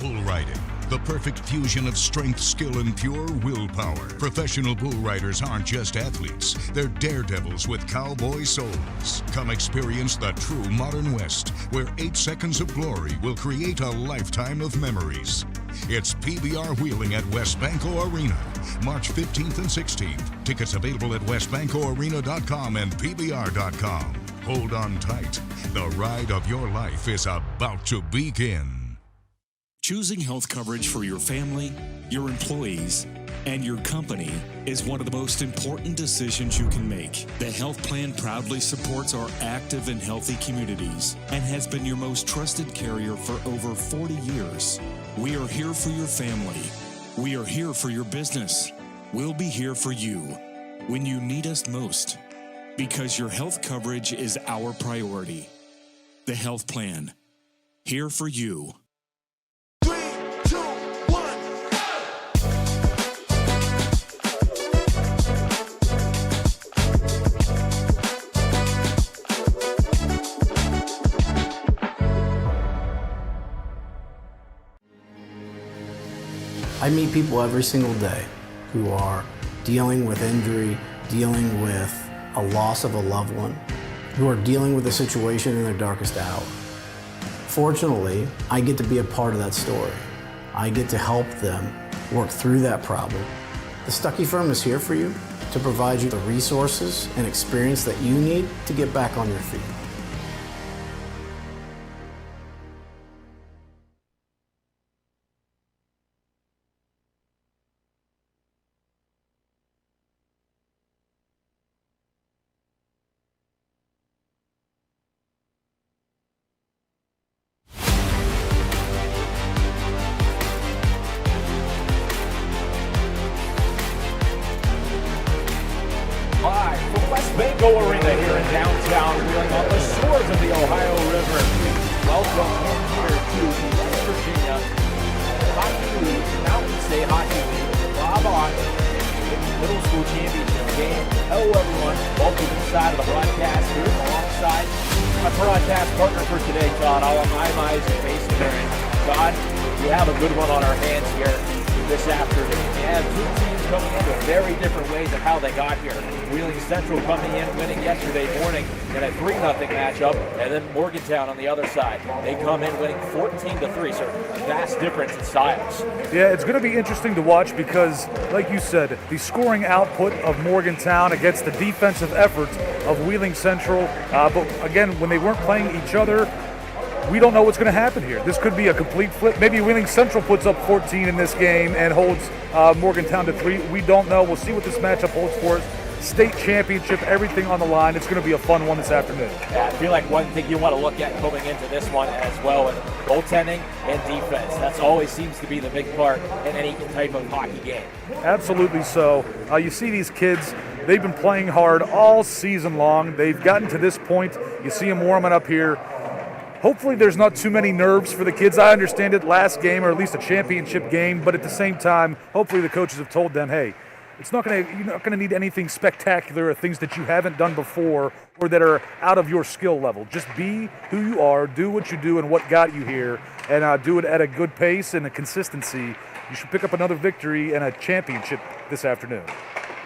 Bull riding, the perfect fusion of strength, skill, and pure willpower. Professional bull riders aren't just athletes, they're daredevils with cowboy souls. Come experience the true modern West, where 8 seconds of glory will create a lifetime of memories. It's PBR Wheeling at WesBanco Arena, March 15th and 16th. Tickets available at WesBancoArena.com and PBR.com. Hold on tight. The ride of your life is about to begin. Choosing health coverage for your family, your employees, and your company is one of the most important decisions you can make. The health plan proudly supports our active and healthy communities and has been your most trusted carrier for over 40 years. We are here for your family. We are here for your business. We'll be here for you when you need us most, because your health coverage is our priority. The health plan, here for you. I meet people every single day who are dealing with injury, dealing with a loss of a loved one, who are dealing with a situation in their darkest hour. Fortunately, I get to be a part of that story. I get to help them work through that problem. The Stuckey Firm is here for you to provide you the resources and experience that you need to get back on your feet. Live from WesBanco Arena here in downtown Wheeling on the shores of the Ohio River. Welcome in here to the West Virginia Hockey League, Mountain State Hockey League, Bob Otten Middle School Championship game. Hello everyone, welcome inside of the broadcast here alongside my broadcast partner for today, Todd. I'm Isaac Mason here. Todd, we have a good one on our hands here this afternoon. We have two teams coming in with very different ways of how they got here. Wheeling Central coming in, winning yesterday morning in a 3-0 matchup, and then Morgantown on the other side. They come in winning 14-3, so vast difference in styles. Yeah, it's going to be interesting to watch because, like you said, the scoring output of Morgantown against the defensive effort of Wheeling Central. But again, when they weren't playing each other, we don't know what's going to happen here. This could be a complete flip. Maybe Wheeling Central puts up 14 in this game and holds Morgantown to 3. We don't know. We'll see what this matchup holds for us. State championship, everything on the line. It's going to be a fun one this afternoon. Yeah, I feel like one thing you want to look at going into this one as well is goaltending and defense. That's always seems to be the big part in any type of hockey game. Absolutely so. You see these kids, they've been playing hard all season long. They've gotten to this point. You see them warming up here. Hopefully there's not too many nerves for the kids. I understand it, last game or at least a championship game, but at the same time, hopefully the coaches have told them, hey, you're not going to need anything spectacular or things that you haven't done before or that are out of your skill level. Just be who you are, do what you do and what got you here, and do it at a good pace and a consistency. You should pick up another victory and a championship this afternoon.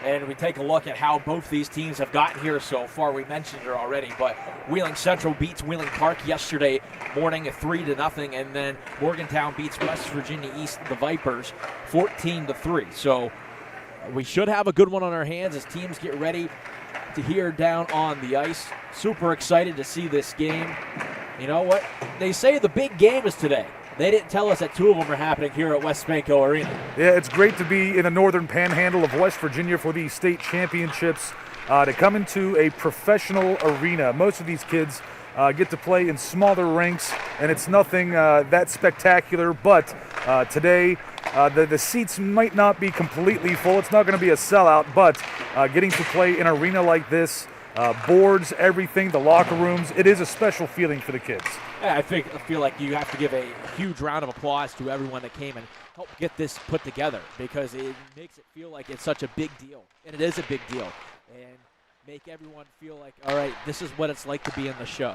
And we take a look at how both these teams have gotten here so far. We mentioned it already, but Wheeling Central beats Wheeling Park yesterday morning at 3-0, and then Morgantown beats West Virginia East, the Vipers, 14-3. So we should have a good one on our hands as teams get ready to hear down on the ice. Super excited to see this game. You know what? They say the big game is today. They didn't tell us that two of them are happening here at WesBanco Arena. Yeah, it's great to be in the northern panhandle of West Virginia for these state championships, to come into a professional arena. Most of these kids get to play in smaller rinks, and it's nothing that spectacular, but today the seats might not be completely full. It's not going to be a sellout, but getting to play in an arena like this, boards, everything, the locker rooms, it is a special feeling for the kids. I feel like you have to give a huge round of applause to everyone that came and helped get this put together, because it makes it feel like it's such a big deal, and it is a big deal. And make everyone feel like, all right, this is what it's like to be in the show.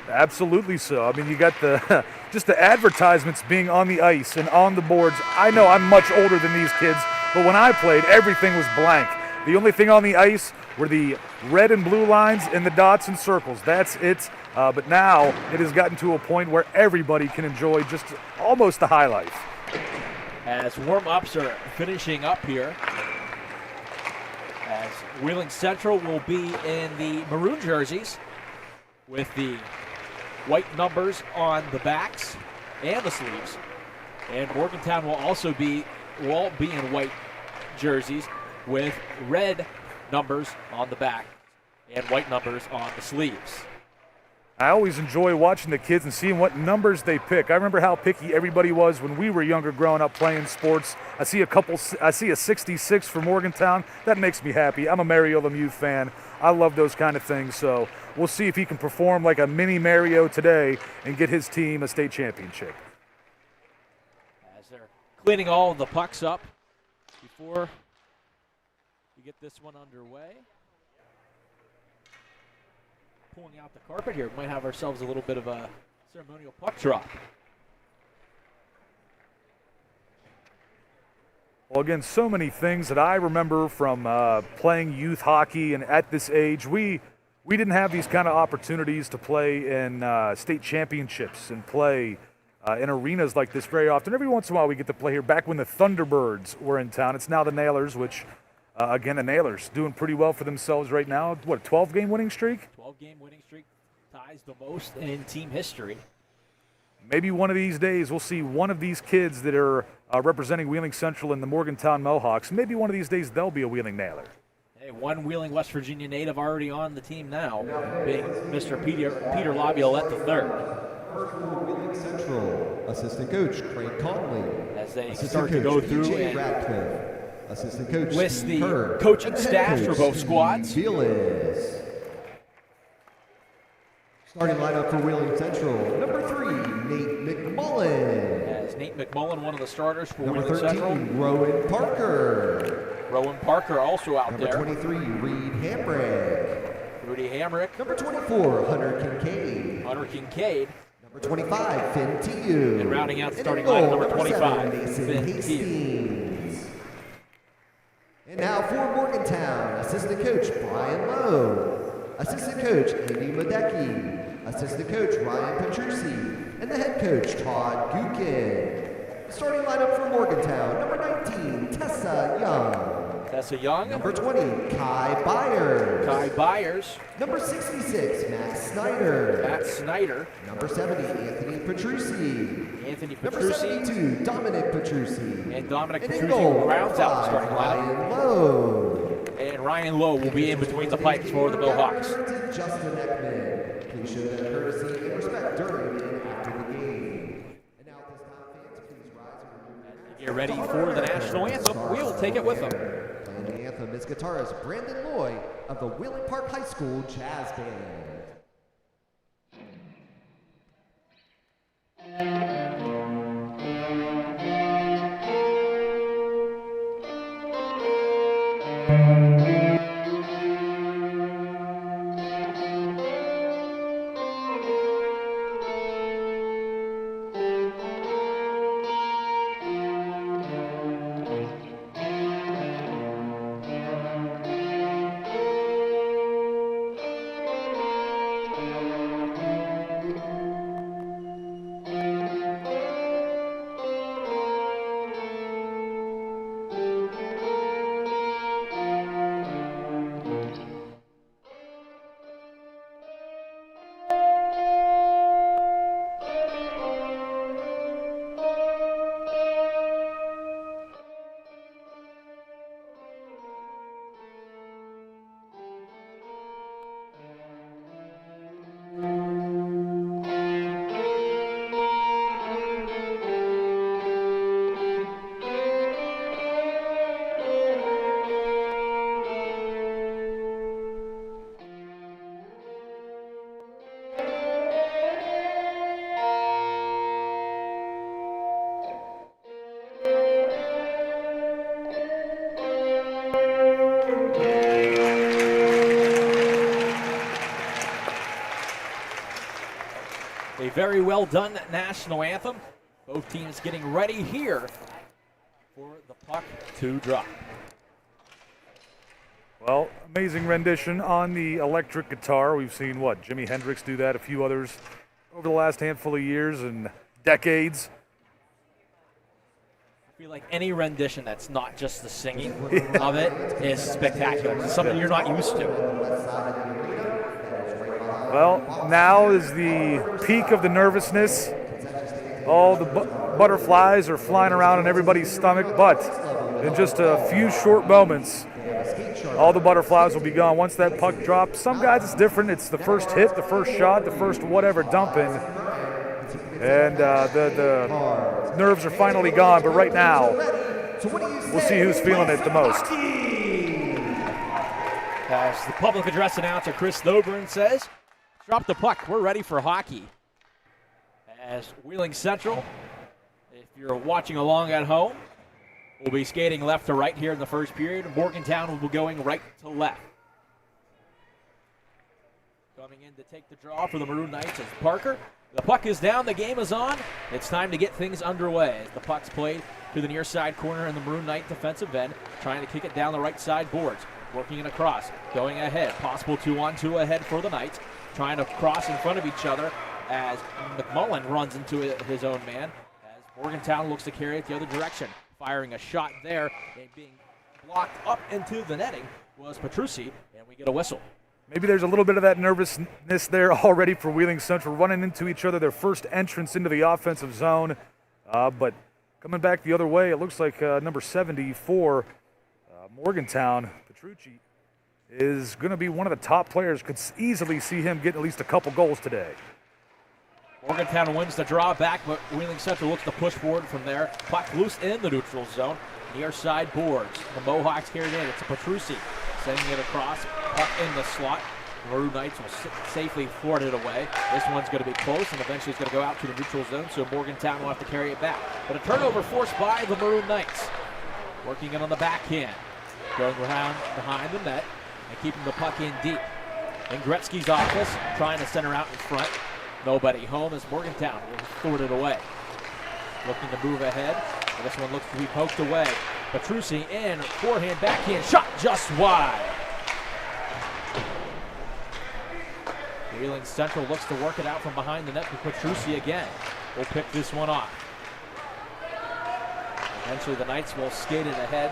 Absolutely so. I mean, you got the just the advertisements being on the ice and on the boards. I know I'm much older than these kids, but when I played, everything was blank. The only thing on the ice were the red and blue lines and the dots and circles. That's it. But now it has gotten to a point where everybody can enjoy just almost the highlights. As warm-ups are finishing up here, as Wheeling Central will be in the maroon jerseys with the white numbers on the backs and the sleeves. And Morgantown will also be in white jerseys with red numbers on the back and white numbers on the sleeves. I always enjoy watching the kids and seeing what numbers they pick. I remember how picky everybody was when we were younger growing up playing sports. I see a 66 for Morgantown. That makes me happy. I'm a Mario Lemieux fan. I love those kind of things. So we'll see if he can perform like a mini Mario today and get his team a state championship. As they're cleaning all of the pucks up before we get this one underway. Pulling out the carpet here, we might have ourselves a little bit of a ceremonial puck drop. Well, again, so many things that I remember from playing youth hockey, and at this age, we didn't have these kind of opportunities to play in state championships and play in arenas like this very often. Every once in a while we get to play here. Back when the Thunderbirds were in town, it's now the Nailers, which, again, the Nailers doing pretty well for themselves right now. What, a 12-game winning streak? 12-game winning streak ties the most in team history. Maybe one of these days we'll see one of these kids that are representing Wheeling Central and the Morgantown Mohawks. Maybe one of these days they'll be a Wheeling Nailer. Hey, one Wheeling, West Virginia native already on the team now, being Mr. Peter Laviolette III. Wheeling Central, assistant coach Craig Conley. As they Assistant start to coach go through PJ and Radcliffe. Assistant coach list Steve the Kerr. coaching And the head staff for coach, both Steve squads. Felix. Starting lineup for Wheeling Central, number 3, Nate McMullen. As Nate McMullen, one of the starters for Number Wheeling 13, Central. Rowan Parker. Rowan Parker also out Number there. 23, Reed Hamrick. Rudy Hamrick. Number 24, Hunter Kincaid. Hunter Kincaid. Number 25, Finn Tiu. And rounding out the And starting in goal, lineup, number 25, 7, Mason Finn Tiu. Hastings. And now for Morgantown, assistant coach Brian Lowe. Assistant coach Andy Modecki. Assistant coach Ryan Petrucci. And the head coach Todd Gukin. Starting lineup for Morgantown, number 19, Tessa Young. Tessa Young. Number 20, Kai Byers. Kai Byers. Number 66, Matt Snyder. Matt Snyder. Number 70, Anthony Petrucci. Anthony Number Petrucci. 72, Dominic Petrucci. And Dominic And in Petrucci goal, rounds out the starting lineup. Ryan Lowe. And Ryan Lowe will be in between the pipes for the Mohawks. To Justin Ekman. Please show them courtesy and respect during and after the game. And now at this time, fans, please rise and Get ready for the national anthem. We will take it with them. Playing the anthem is guitarist Brandon Loy of the Wheeling Park High School Jazz Band. very well done national anthem. Both teams getting ready here for the puck to drop. Well, amazing rendition on the electric guitar. We've seen, Jimi Hendrix do that, a few others over the last handful of years and decades. I feel like any rendition that's not just the singing of it is spectacular. It's something you're not used to. Well, now is the peak of the nervousness. All the butterflies are flying around in everybody's stomach, but in just a few short moments, all the butterflies will be gone. Once that puck drops, some guys it's different. It's the first hit, the first shot, the first whatever dumping. And the nerves are finally gone. But right now, we'll see who's feeling it the most. As the public address announcer Chris Thoburn says, drop the puck. We're ready for hockey. As Wheeling Central, if you're watching along at home, we'll be skating left to right here in the first period. Morgantown will be going right to left. Coming in to take the draw for the Maroon Knights is Parker. The puck is down, the game is on. It's time to get things underway as the puck's played to the near side corner in the Maroon Knight defensive end, trying to kick it down the right side boards. Working it across, going ahead. Possible 2-on-2 ahead for the Knights, trying to cross in front of each other as McMullen runs into his own man. As Morgantown looks to carry it the other direction. Firing a shot there and being blocked up into the netting was Petrucci, and we get a whistle. Maybe there's a little bit of that nervousness there already for Wheeling Central, running into each other, their first entrance into the offensive zone. But coming back the other way, it looks like number 70 for Morgantown, Petrucci, is going to be one of the top players. Could easily see him getting at least a couple goals today. Morgantown wins the draw back, but Wheeling Central looks to push forward from there. Puck loose in the neutral zone. Near side boards. The Mohawks carried in. It's Petrucci sending it across. Puck in the slot. The Maroon Knights will safely thwart it away. This one's going to be close, and eventually it's going to go out to the neutral zone, so Morgantown will have to carry it back. But a turnover forced by the Maroon Knights. Working it on the backhand. Going around behind the net and keeping the puck in deep. In Gretzky's office, trying to center out in front. Nobody home as Morgantown will thwart it away. Looking to move ahead. And this one looks to be poked away. Petrucci in, forehand, backhand, shot just wide. Wheeling Central looks to work it out from behind the net for Petrucci again. We'll pick this one off. Eventually the Knights will skate it ahead.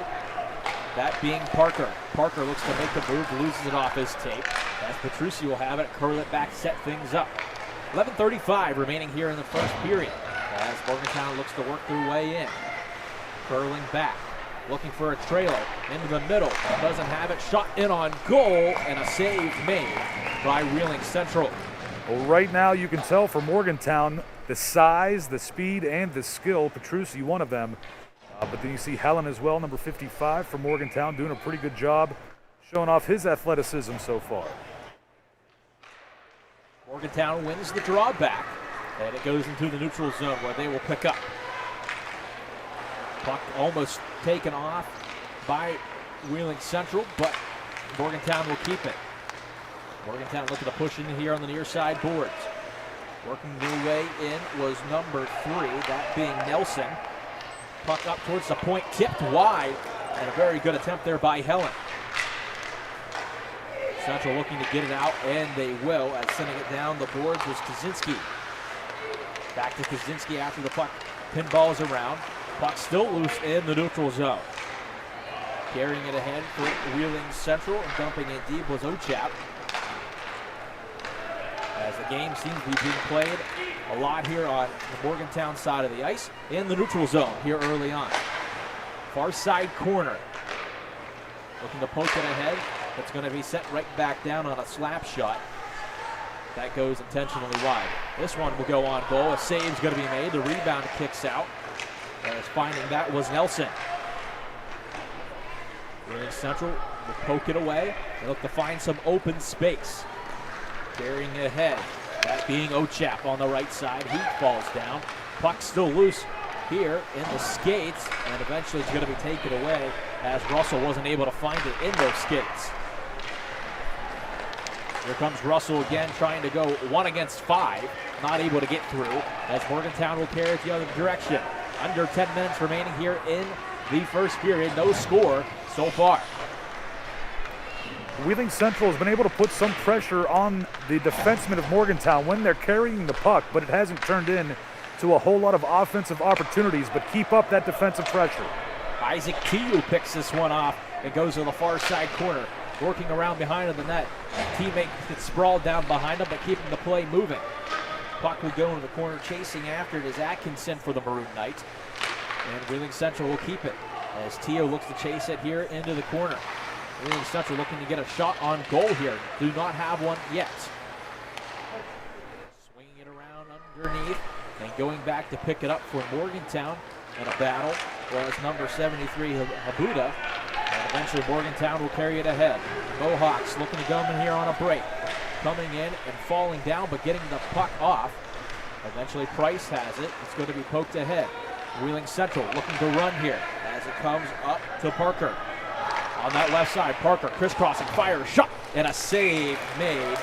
That being Parker. Parker looks to make the move, loses it off his tape. As Petrucci will have it, curl it back, set things up. 11:35 remaining here in the first period. As Morgantown looks to work their way in. Curling back. Looking for a trailer into the middle. Doesn't have it. Shot in on goal and a save made by Wheeling Central. Well, right now you can tell for Morgantown the size, the speed, and the skill. Petrucci, one of them. But then you see Helen as well, number 55 for Morgantown, doing a pretty good job showing off his athleticism so far. Morgantown wins the draw back, and it goes into the neutral zone where they will pick up. Puck almost taken off by Wheeling Central, but Morgantown will keep it. Morgantown looking to push in here on the near side boards. Working their way in was number 3, that being Nelson. Puck up towards the point, tipped wide, and a very good attempt there by Helen. Central looking to get it out, and they will, as sending it down the boards was Kaczynski. Back to Kaczynski after the puck pinballs around. Puck still loose in the neutral zone. Carrying it ahead for Wheeling Central and dumping it deep was Ochap. As the game seems to be being played a lot here on the Morgantown side of the ice in the neutral zone here early on. Far side corner. Looking to poke it ahead. It's going to be set right back down on a slap shot. That goes intentionally wide. This one will go on goal. A save's going to be made. The rebound kicks out. As finding that was Nelson. Wheeling Central will poke it away. They look to find some open space. Carrying ahead. That being Ochap on the right side. He falls down. Puck still loose here in the skates. And eventually it's going to be taken away as Russell wasn't able to find it in those skates. Here comes Russell again, trying to go 1 against 5. Not able to get through, as Morgantown will carry it the other direction. Under 10 minutes remaining here in the first period. No score so far. Wheeling Central has been able to put some pressure on the defensemen of Morgantown when they're carrying the puck, but it hasn't turned in to a whole lot of offensive opportunities, but keep up that defensive pressure. Isaac Tiu picks this one off and goes to the far side corner, working around behind the net. Teammate gets sprawled down behind him, but keeping the play moving. Puck will go into the corner, chasing after it is Atkinson for the Maroon Knights. And Wheeling Central will keep it as Tio looks to chase it here into the corner. Wheeling Central looking to get a shot on goal here. Do not have one yet. Swinging it around underneath and going back to pick it up for Morgantown in a battle was number 73, Habuda. And eventually Morgantown will carry it ahead. Mohawks looking to come in here on a break. Coming in and falling down, but getting the puck off. Eventually Price has it. It's going to be poked ahead. Wheeling Central looking to run here as it comes up to Parker. On that left side, Parker crisscrossing, fire, shot, and a save made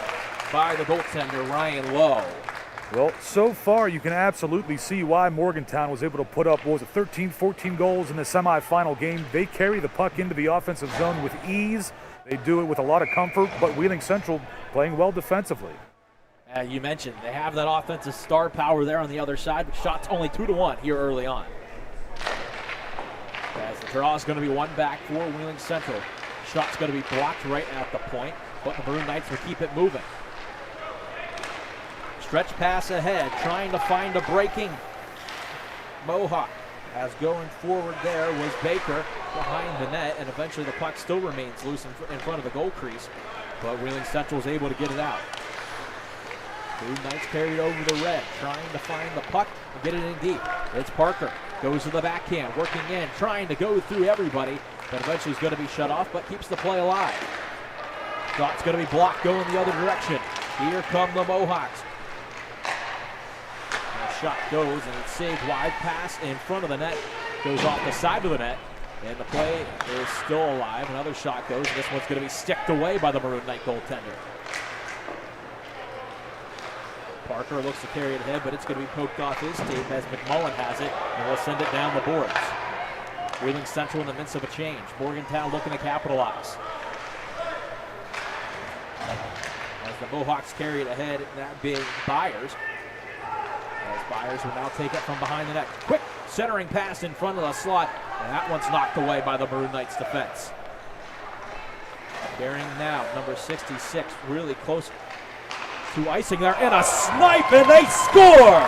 by the goaltender, Ryan Lowe. Well, so far you can absolutely see why Morgantown was able to put up, 13, 14 goals in the semifinal game. They carry the puck into the offensive zone with ease. They do it with a lot of comfort, but Wheeling Central playing well defensively. You mentioned they have that offensive star power there on the other side, but shots only 2-1 here early on. As the draw is going to be one back for Wheeling Central. Shot's going to be blocked right at the point, but the Maroon Knights will keep it moving. Stretch pass ahead, trying to find a breaking Mohawk. As going forward there was Baker behind the net, and eventually the puck still remains loose in front of the goal crease, but Wheeling Central is able to get it out. Blue Knights carried over the red, trying to find the puck and get it in deep. It's Parker, goes to the backhand, working in, trying to go through everybody, but eventually he's going to be shut off, but keeps the play alive. Shot's going to be blocked going the other direction. Here come the Mohawks. Shot goes, and it's saved wide. Pass in front of the net, goes off the side of the net, and the play is still alive. Another shot goes, and this one's going to be sticked away by the Maroon Knight goaltender. Parker looks to carry it ahead, but it's going to be poked off his tape as McMullen has it, and will send it down the boards. Wheeling Central in the midst of a change. Morgantown looking to capitalize. As the Mohawks carry it ahead, that being Byers. As Byers will now take it from behind the net. Quick centering pass in front of the slot, and that one's knocked away by the Maroon Knights defense. Carrying now, number 66, really close to icing there, and a snipe, and they score!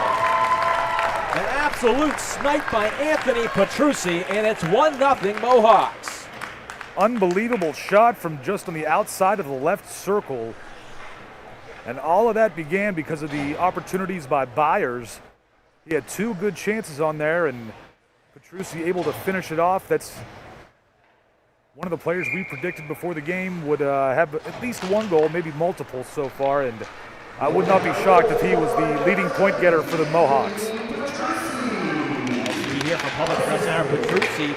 An absolute snipe by Anthony Petrucci, and it's 1-0 Mohawks. Unbelievable shot from just on the outside of the left circle. And all of that began because of the opportunities by Byers. He had 2 good chances on there, and Petrucci able to finish it off. That's one of the players we predicted before the game would have at least 1 goal, maybe multiple so far, and I would not be shocked if he was the leading point getter for the Mohawks. As we hear from Public Press Center, Petrucci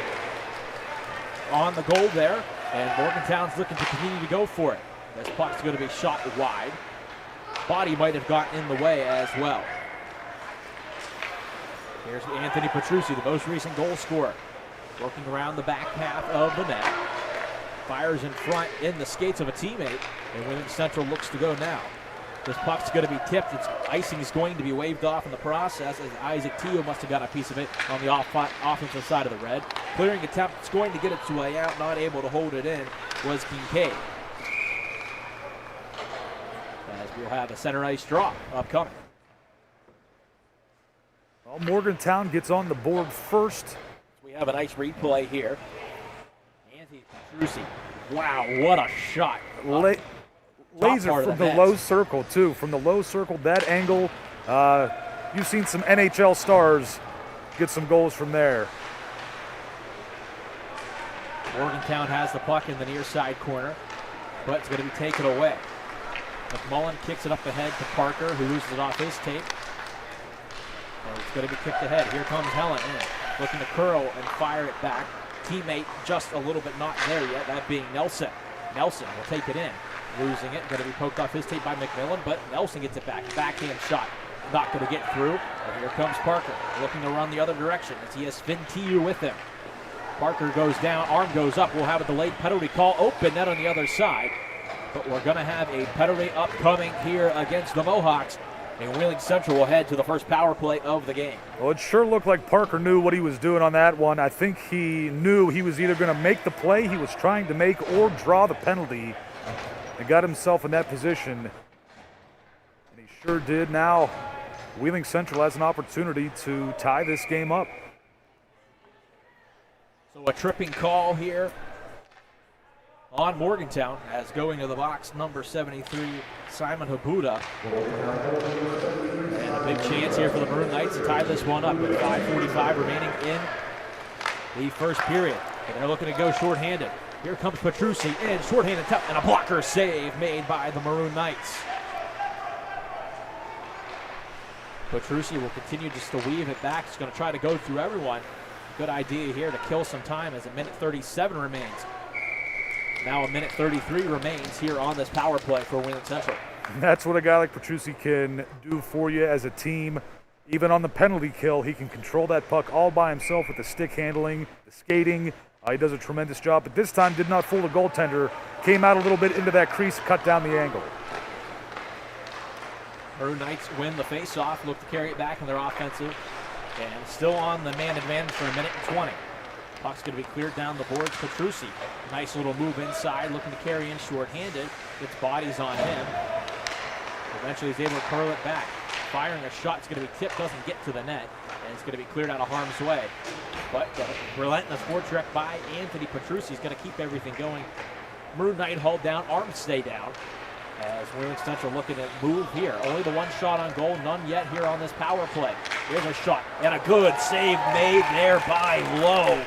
on the goal there, and Morgantown's looking to continue to go for it. This puck's going to be shot wide. Body might have gotten in the way as well. Here's Anthony Petrucci, the most recent goal scorer, working around the back half of the net. Fires in front in the skates of a teammate, and Wheeling Central looks to go now. This puck's going to be tipped. Its icing is going to be waved off in the process, as Isaac Tio must have got a piece of it on the offensive side of the red. Clearing attempt, it's going to get it to a out, not able to hold it in, was Kincaid. As we'll have a center ice draw upcoming. Well, Morgantown gets on the board first. We have a nice replay here. Anthony Petrucci. Wow, what a shot. Laser from the low circle, too. From the low circle, that angle. You've seen some NHL stars get some goals from there. Morgantown has the puck in the near side corner, but it's going to be taken away. McMullen kicks it up ahead to Parker, who loses it off his tape. And it's going to be kicked ahead. Here comes Helen in, looking to curl and fire it back. Teammate just a little bit not there yet, that being Nelson. Nelson will take it in. Losing it, going to be poked off his tape by McMillan, but Nelson gets it back. Backhand shot, not going to get through. And here comes Parker, looking to run the other direction as he has Finn Tiu with him. Parker goes down, arm goes up. We'll have a delayed penalty call. Open net on the other side. But we're going to have a penalty upcoming here against the Mohawks. And Wheeling Central will head to the first power play of the game. Well, it sure looked like Parker knew what he was doing on that one. I think he knew he was either going to make the play he was trying to make or draw the penalty. And got himself in that position. And he sure did. Now, Wheeling Central has an opportunity to tie this game up. So a tripping call here on Morgantown as going to the box, number 73, Simon Habuda. And a big chance here for the Maroon Knights to tie this one up with 5:45 remaining in the first period. And they're looking to go shorthanded. Here comes Petrucci in, shorthanded tap, and a blocker save made by the Maroon Knights. Petrucci will continue just to weave it back. He's going to try to go through everyone. Good idea here to kill some time as a minute 37 remains. Now a minute 33 remains here on this power play for Wheeling Central. That's what a guy like Petrucci can do for you as a team. Even on the penalty kill, he can control that puck all by himself with the stick handling, the skating. He does a tremendous job, but this time did not fool the goaltender. Came out a little bit into that crease, cut down the angle. Maroon Knights win the face-off, look to carry it back in their offensive. And still on the man advantage for a minute and 20. Puck's going to be cleared down the boards. Petrucci, nice little move inside, looking to carry in short-handed. Gets bodies on him. Eventually he's able to curl it back. Firing a shot, it's going to be tipped, doesn't get to the net. And it's going to be cleared out of harm's way. But the relentless forecheck by Anthony Petrucci is going to keep everything going. Maroon Knight hauled down, arms stay down. As Wheeling Central looking to move here. Only the one shot on goal, none yet here on this power play. Here's a shot, and a good save made there by Lowe.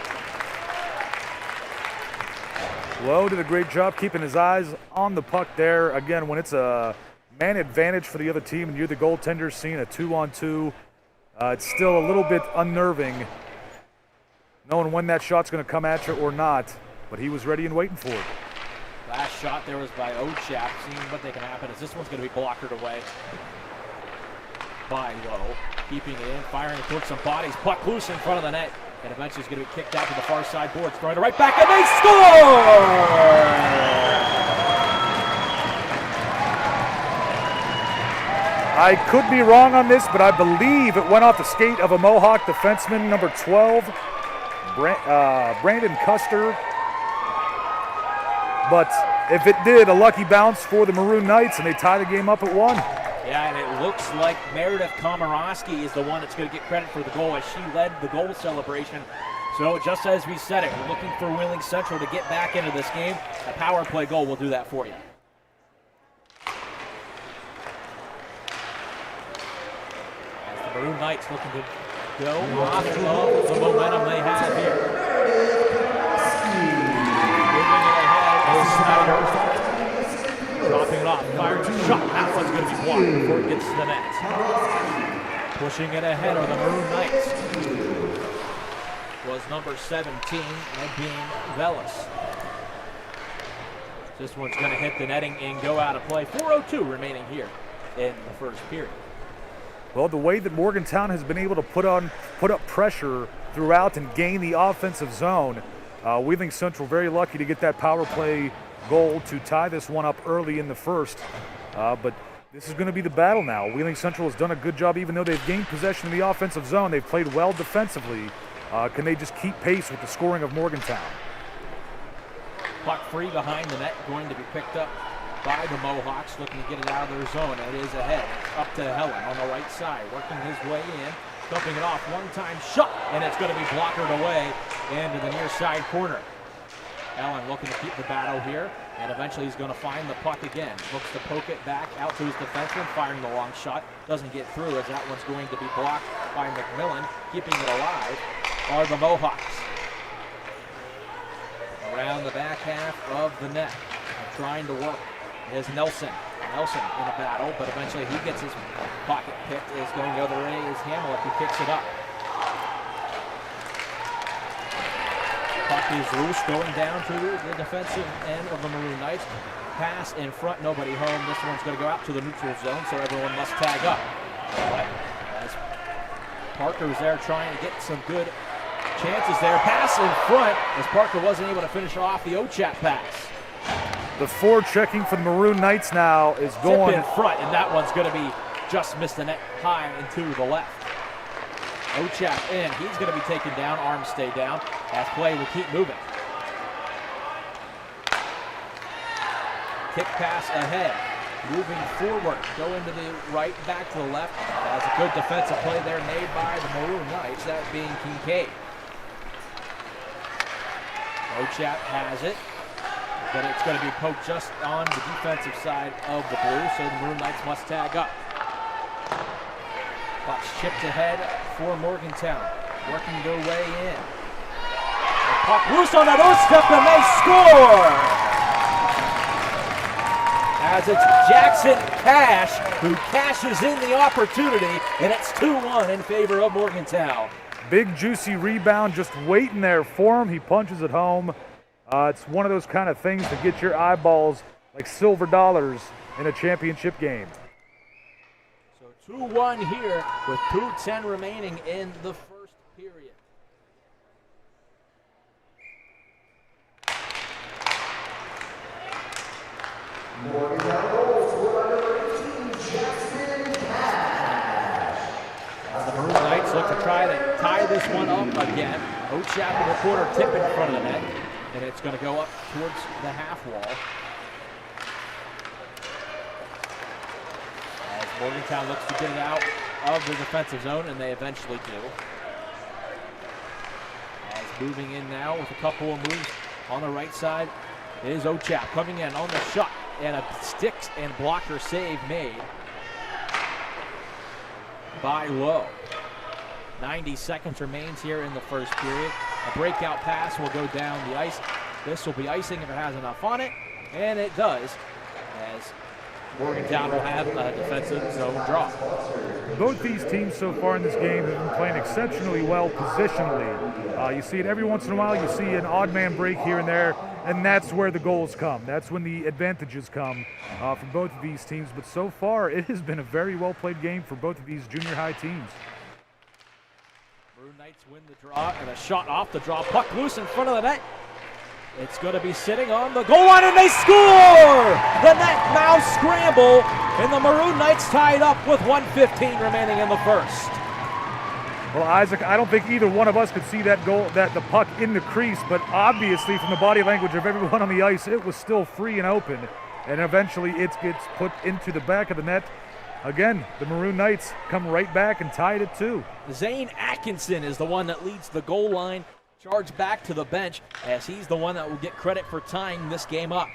Lowe did a great job keeping his eyes on the puck there. Again, when it's a man advantage for the other team and you're the goaltender seeing a 2-on-2, it's still a little bit unnerving knowing when that shot's going to come at you or not, but he was ready and waiting for it. Last shot there was by Ochap, seeing what they can happen as this one's going to be blockered away by Lowe. Keeping it in, firing towards some bodies, puck loose in front of the net, and eventually it's going to be kicked out to the far side boards, throwing it right back, and they score! I could be wrong on this, but I believe it went off the skate of a Mohawk defenseman, number 12, Brandon Custer. But if it did, a lucky bounce for the Maroon Knights, and they tie the game up at 1. Yeah, and it looks like Meredith Komorowski is the one that's going to get credit for the goal as she led the goal celebration. So just as we said it, we're looking for Wheeling Central to get back into this game. A power play goal will do that for you. As the Maroon Knights looking to go off of the momentum they have here. Snyder dropping it off, firing a shot. That one's going to be blocked before it gets to the net. Pushing it ahead of the Maroon Knights was number 17, and being Velas. This one's going to hit the netting and go out of play. 4:02 remaining here in the first period. Well, the way that Morgantown has been able to put up pressure throughout and gain the offensive zone, Wheeling Central very lucky to get that power play goal to tie this one up early in the first. But this is going to be the battle now. Wheeling Central has done a good job, even though they've gained possession in the offensive zone. They've played well defensively. Can they just keep pace with the scoring of Morgantown? Puck free behind the net, going to be picked up by the Mohawks, looking to get it out of their zone. It is ahead, up to Helen on the right side, working his way in. Dumping it off, one-time shot, and it's going to be blockered away into the near side corner. Allen looking to keep the battle here, and eventually he's going to find the puck again. Looks to poke it back out to his defenseman, firing the long shot. Doesn't get through as that one's going to be blocked by McMillan. Keeping it alive are the Mohawks. Around the back half of the net, and trying to work is Nelson. Nelson in a battle, but eventually he gets his pocket picked. Is going the other way is Hamlet who picks it up. Puck is loose, going down to the defensive end of the Maroon Knights. Pass in front, nobody home. This one's going to go out to the neutral zone, so everyone must tag up. But as Parker's there trying to get some good chances there. Pass in front as Parker wasn't able to finish off the Ochat pass. The forechecking for the Maroon Knights now is going in front, and that one's going to be just missed the net high and to the left. Ochat in, he's going to be taken down, arms stay down, as play will keep moving. Kick pass ahead, moving forward, go into the right, back to the left. That's a good defensive play there made by the Maroon Knights, that being Kincaid. Ochat has it, but it's going to be poked just on the defensive side of the blue, so the Maroon Knights must tag up. Puck's chipped ahead for Morgantown, working their way in. The puck loose on the doorstep, and they score! As it's Jackson Cash who cashes in the opportunity, and it's 2-1 in favor of Morgantown. big juicy rebound just waiting there for him. He punches it home. It's one of those kind of things that get your eyeballs like silver dollars in a championship game. So 2-1 here with 2:10 remaining in the first period. Morgantown goals scored by number 18, Jackson Cash. The Maroon Knights look to try to tie this one up again. Ochat with a quarter tip in front of the net, and it's going to go up towards the half wall. As Morgantown looks to get it out of the defensive zone, and they eventually do. As moving in now with a couple of moves on the right side is Ochat coming in on the shot, and a sticks and blocker save made by Lowe. 90 seconds remains here in the first period. A breakout pass will go down the ice. This will be icing if it has enough on it, and it does, as Morgantown will have a defensive zone draw. Both these teams so far in this game have been playing exceptionally well positionally. You see it every once in a while. You see an odd man break here and there, and that's where the goals come. That's when the advantages come for both of these teams. But so far, it has been a very well-played game for both of these junior high teams. Maroon Knights win the draw, and a shot off the draw. Puck loose in front of the net. It's going to be sitting on the goal line, and they score! The net now scramble, and the Maroon Knights tied up with 1:15 remaining in the first. Well, Isaac, I don't think either one of us could see that goal, the puck in the crease, but obviously from the body language of everyone on the ice, it was still free and open, and eventually it gets put into the back of the net. Again, the Maroon Knights come right back and tied it too. Zane Atkinson is the one that leads the goal line. Charge back to the bench as he's the one that will get credit for tying this game up.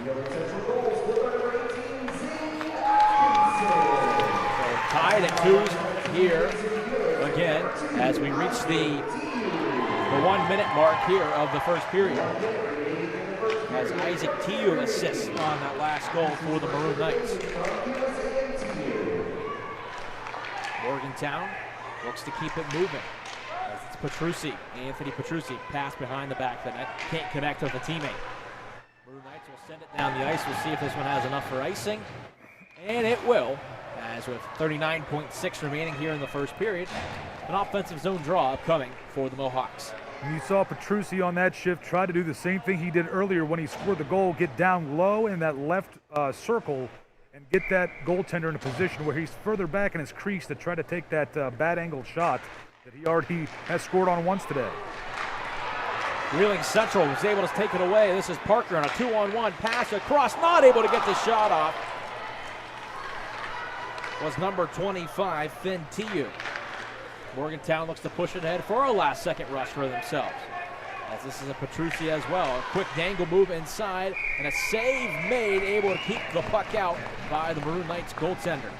The other central goals scored by number 18, Zane Atkinson. Tied at 2 here again as we reach the 1 minute mark here of the first period. As Isaac Tiu assists on that last goal for the Maroon Knights. Morgantown looks to keep it moving. As it's Petrucci, Anthony Petrucci, pass behind the back of the net, can't connect with a teammate. Maroon Knights will send it down the ice. We'll see if this one has enough for icing. And it will, as with 39.6 remaining here in the first period, an offensive zone draw upcoming for the Mohawks. And you saw Petrucci on that shift try to do the same thing he did earlier when he scored the goal, get down low in that left circle and get that goaltender in a position where he's further back in his crease to try to take that bad angle shot that he already has scored on once today. Wheeling Central was able to take it away. This is Parker on a 2-on-1 pass across, not able to get the shot off. Was number 25, Finn Tiu. Morgantown looks to push it ahead for a last-second rush for themselves. As this is a Petrucci as well. A quick dangle move inside, and a save made, able to keep the puck out by the Maroon Knights goaltender.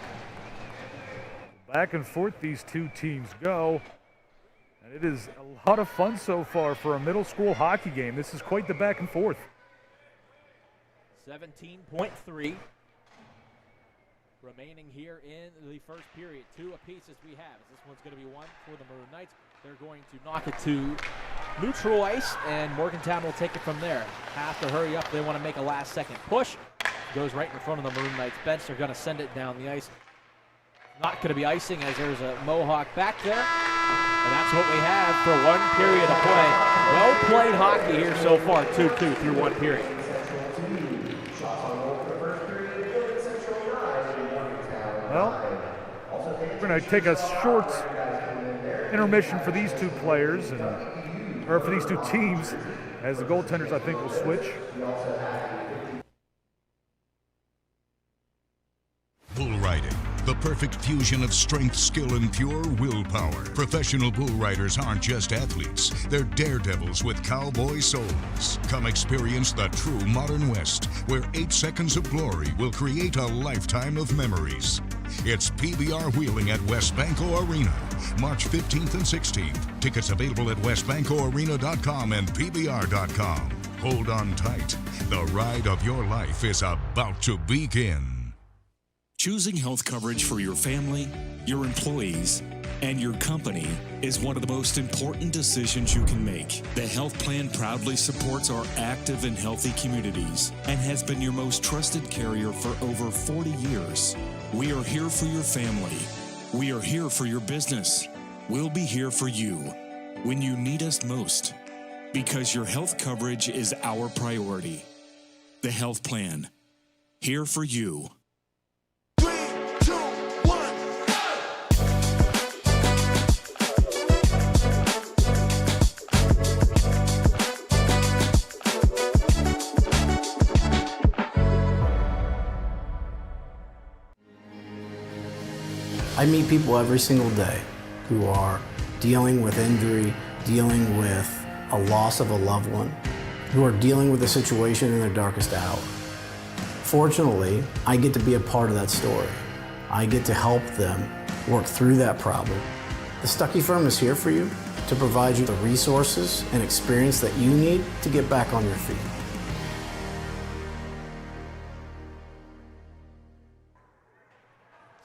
Back and forth these two teams go, and it is a lot of fun so far for a middle school hockey game. This is quite the back and forth. 17.3 remaining here in the first period. 2 apiece as we have. This one's going to be one for the Maroon Knights. They're going to knock it to neutral ice, and Morgantown will take it from there. Have to hurry up. They want to make a last-second push. Goes right in front of the Maroon Knights bench. They're going to send it down the ice. Not going to be icing as there's a Mohawk back there. And that's what we have for 1 period of play. Well played hockey here so far, 2-2 through 1 period. Well, we're going to take a short intermission for these 2 players, or for these 2 teams, as the goaltenders, I think, will switch. Bull riding, the perfect fusion of strength, skill, and pure willpower. Professional bull riders aren't just athletes, they're daredevils with cowboy souls. Come experience the true modern West, where 8 seconds of glory will create a lifetime of memories. It's PBR Wheeling at WesBanco Arena, March 15th and 16th. Tickets available at WesBancoArena.com and PBR.com. Hold on tight. The ride of your life is about to begin. Choosing health coverage for your family, your employees, and your company is one of the most important decisions you can make. The health plan proudly supports our active and healthy communities and has been your most trusted carrier for over 40 years. We are here for your family. We are here for your business. We'll be here for you when you need us most, because your health coverage is our priority. The health plan, here for you. I meet people every single day who are dealing with injury, dealing with a loss of a loved one, who are dealing with a situation in their darkest hour. Fortunately, I get to be a part of that story. I get to help them work through that problem. The Stuckey Firm is here for you to provide you the resources and experience that you need to get back on your feet.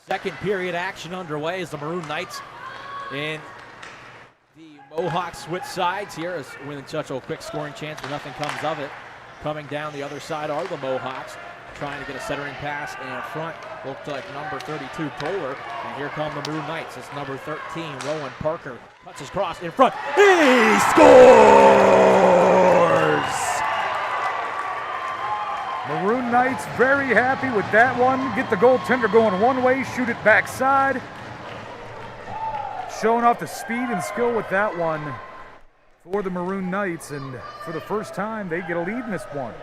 Second period action underway as the Maroon Knights in the Mohawks switch sides here as Wheeling Central, a quick scoring chance, but nothing comes of it. Coming down the other side are the Mohawks, trying to get a centering pass in front. Looked like number 32, Toller, and here come the Maroon Knights. It's number 13, Rowan Parker, cuts his cross in front. He scores! Maroon Knights very happy with that one. Get the goaltender going one way, shoot it backside. Showing off the speed and skill with that one for the Maroon Knights, and for the first time they get a lead in this one.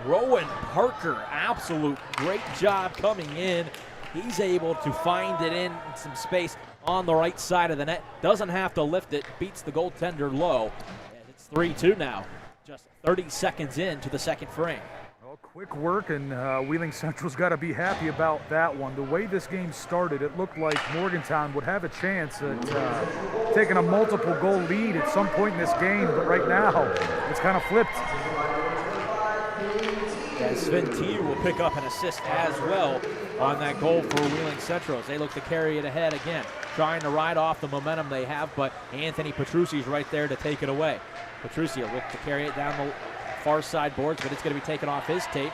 Rowan Parker, absolute great job coming in. He's able to find it in some space on the right side of the net. Doesn't have to lift it, beats the goaltender low. And it's 3-2 now, just 30 seconds into the second frame. Well, quick work, and Wheeling Central's got to be happy about that one. The way this game started, it looked like Morgantown would have a chance at taking a multiple goal lead at some point in this game, but right now it's kind of flipped. And Sven T will pick up an assist as well on that goal for Wheeling Central as they look to carry it ahead again, trying to ride off the momentum they have, but Anthony Petrucci's right there to take it away. Petrucci will look to carry it down the far side boards, but it's going to be taken off his tape.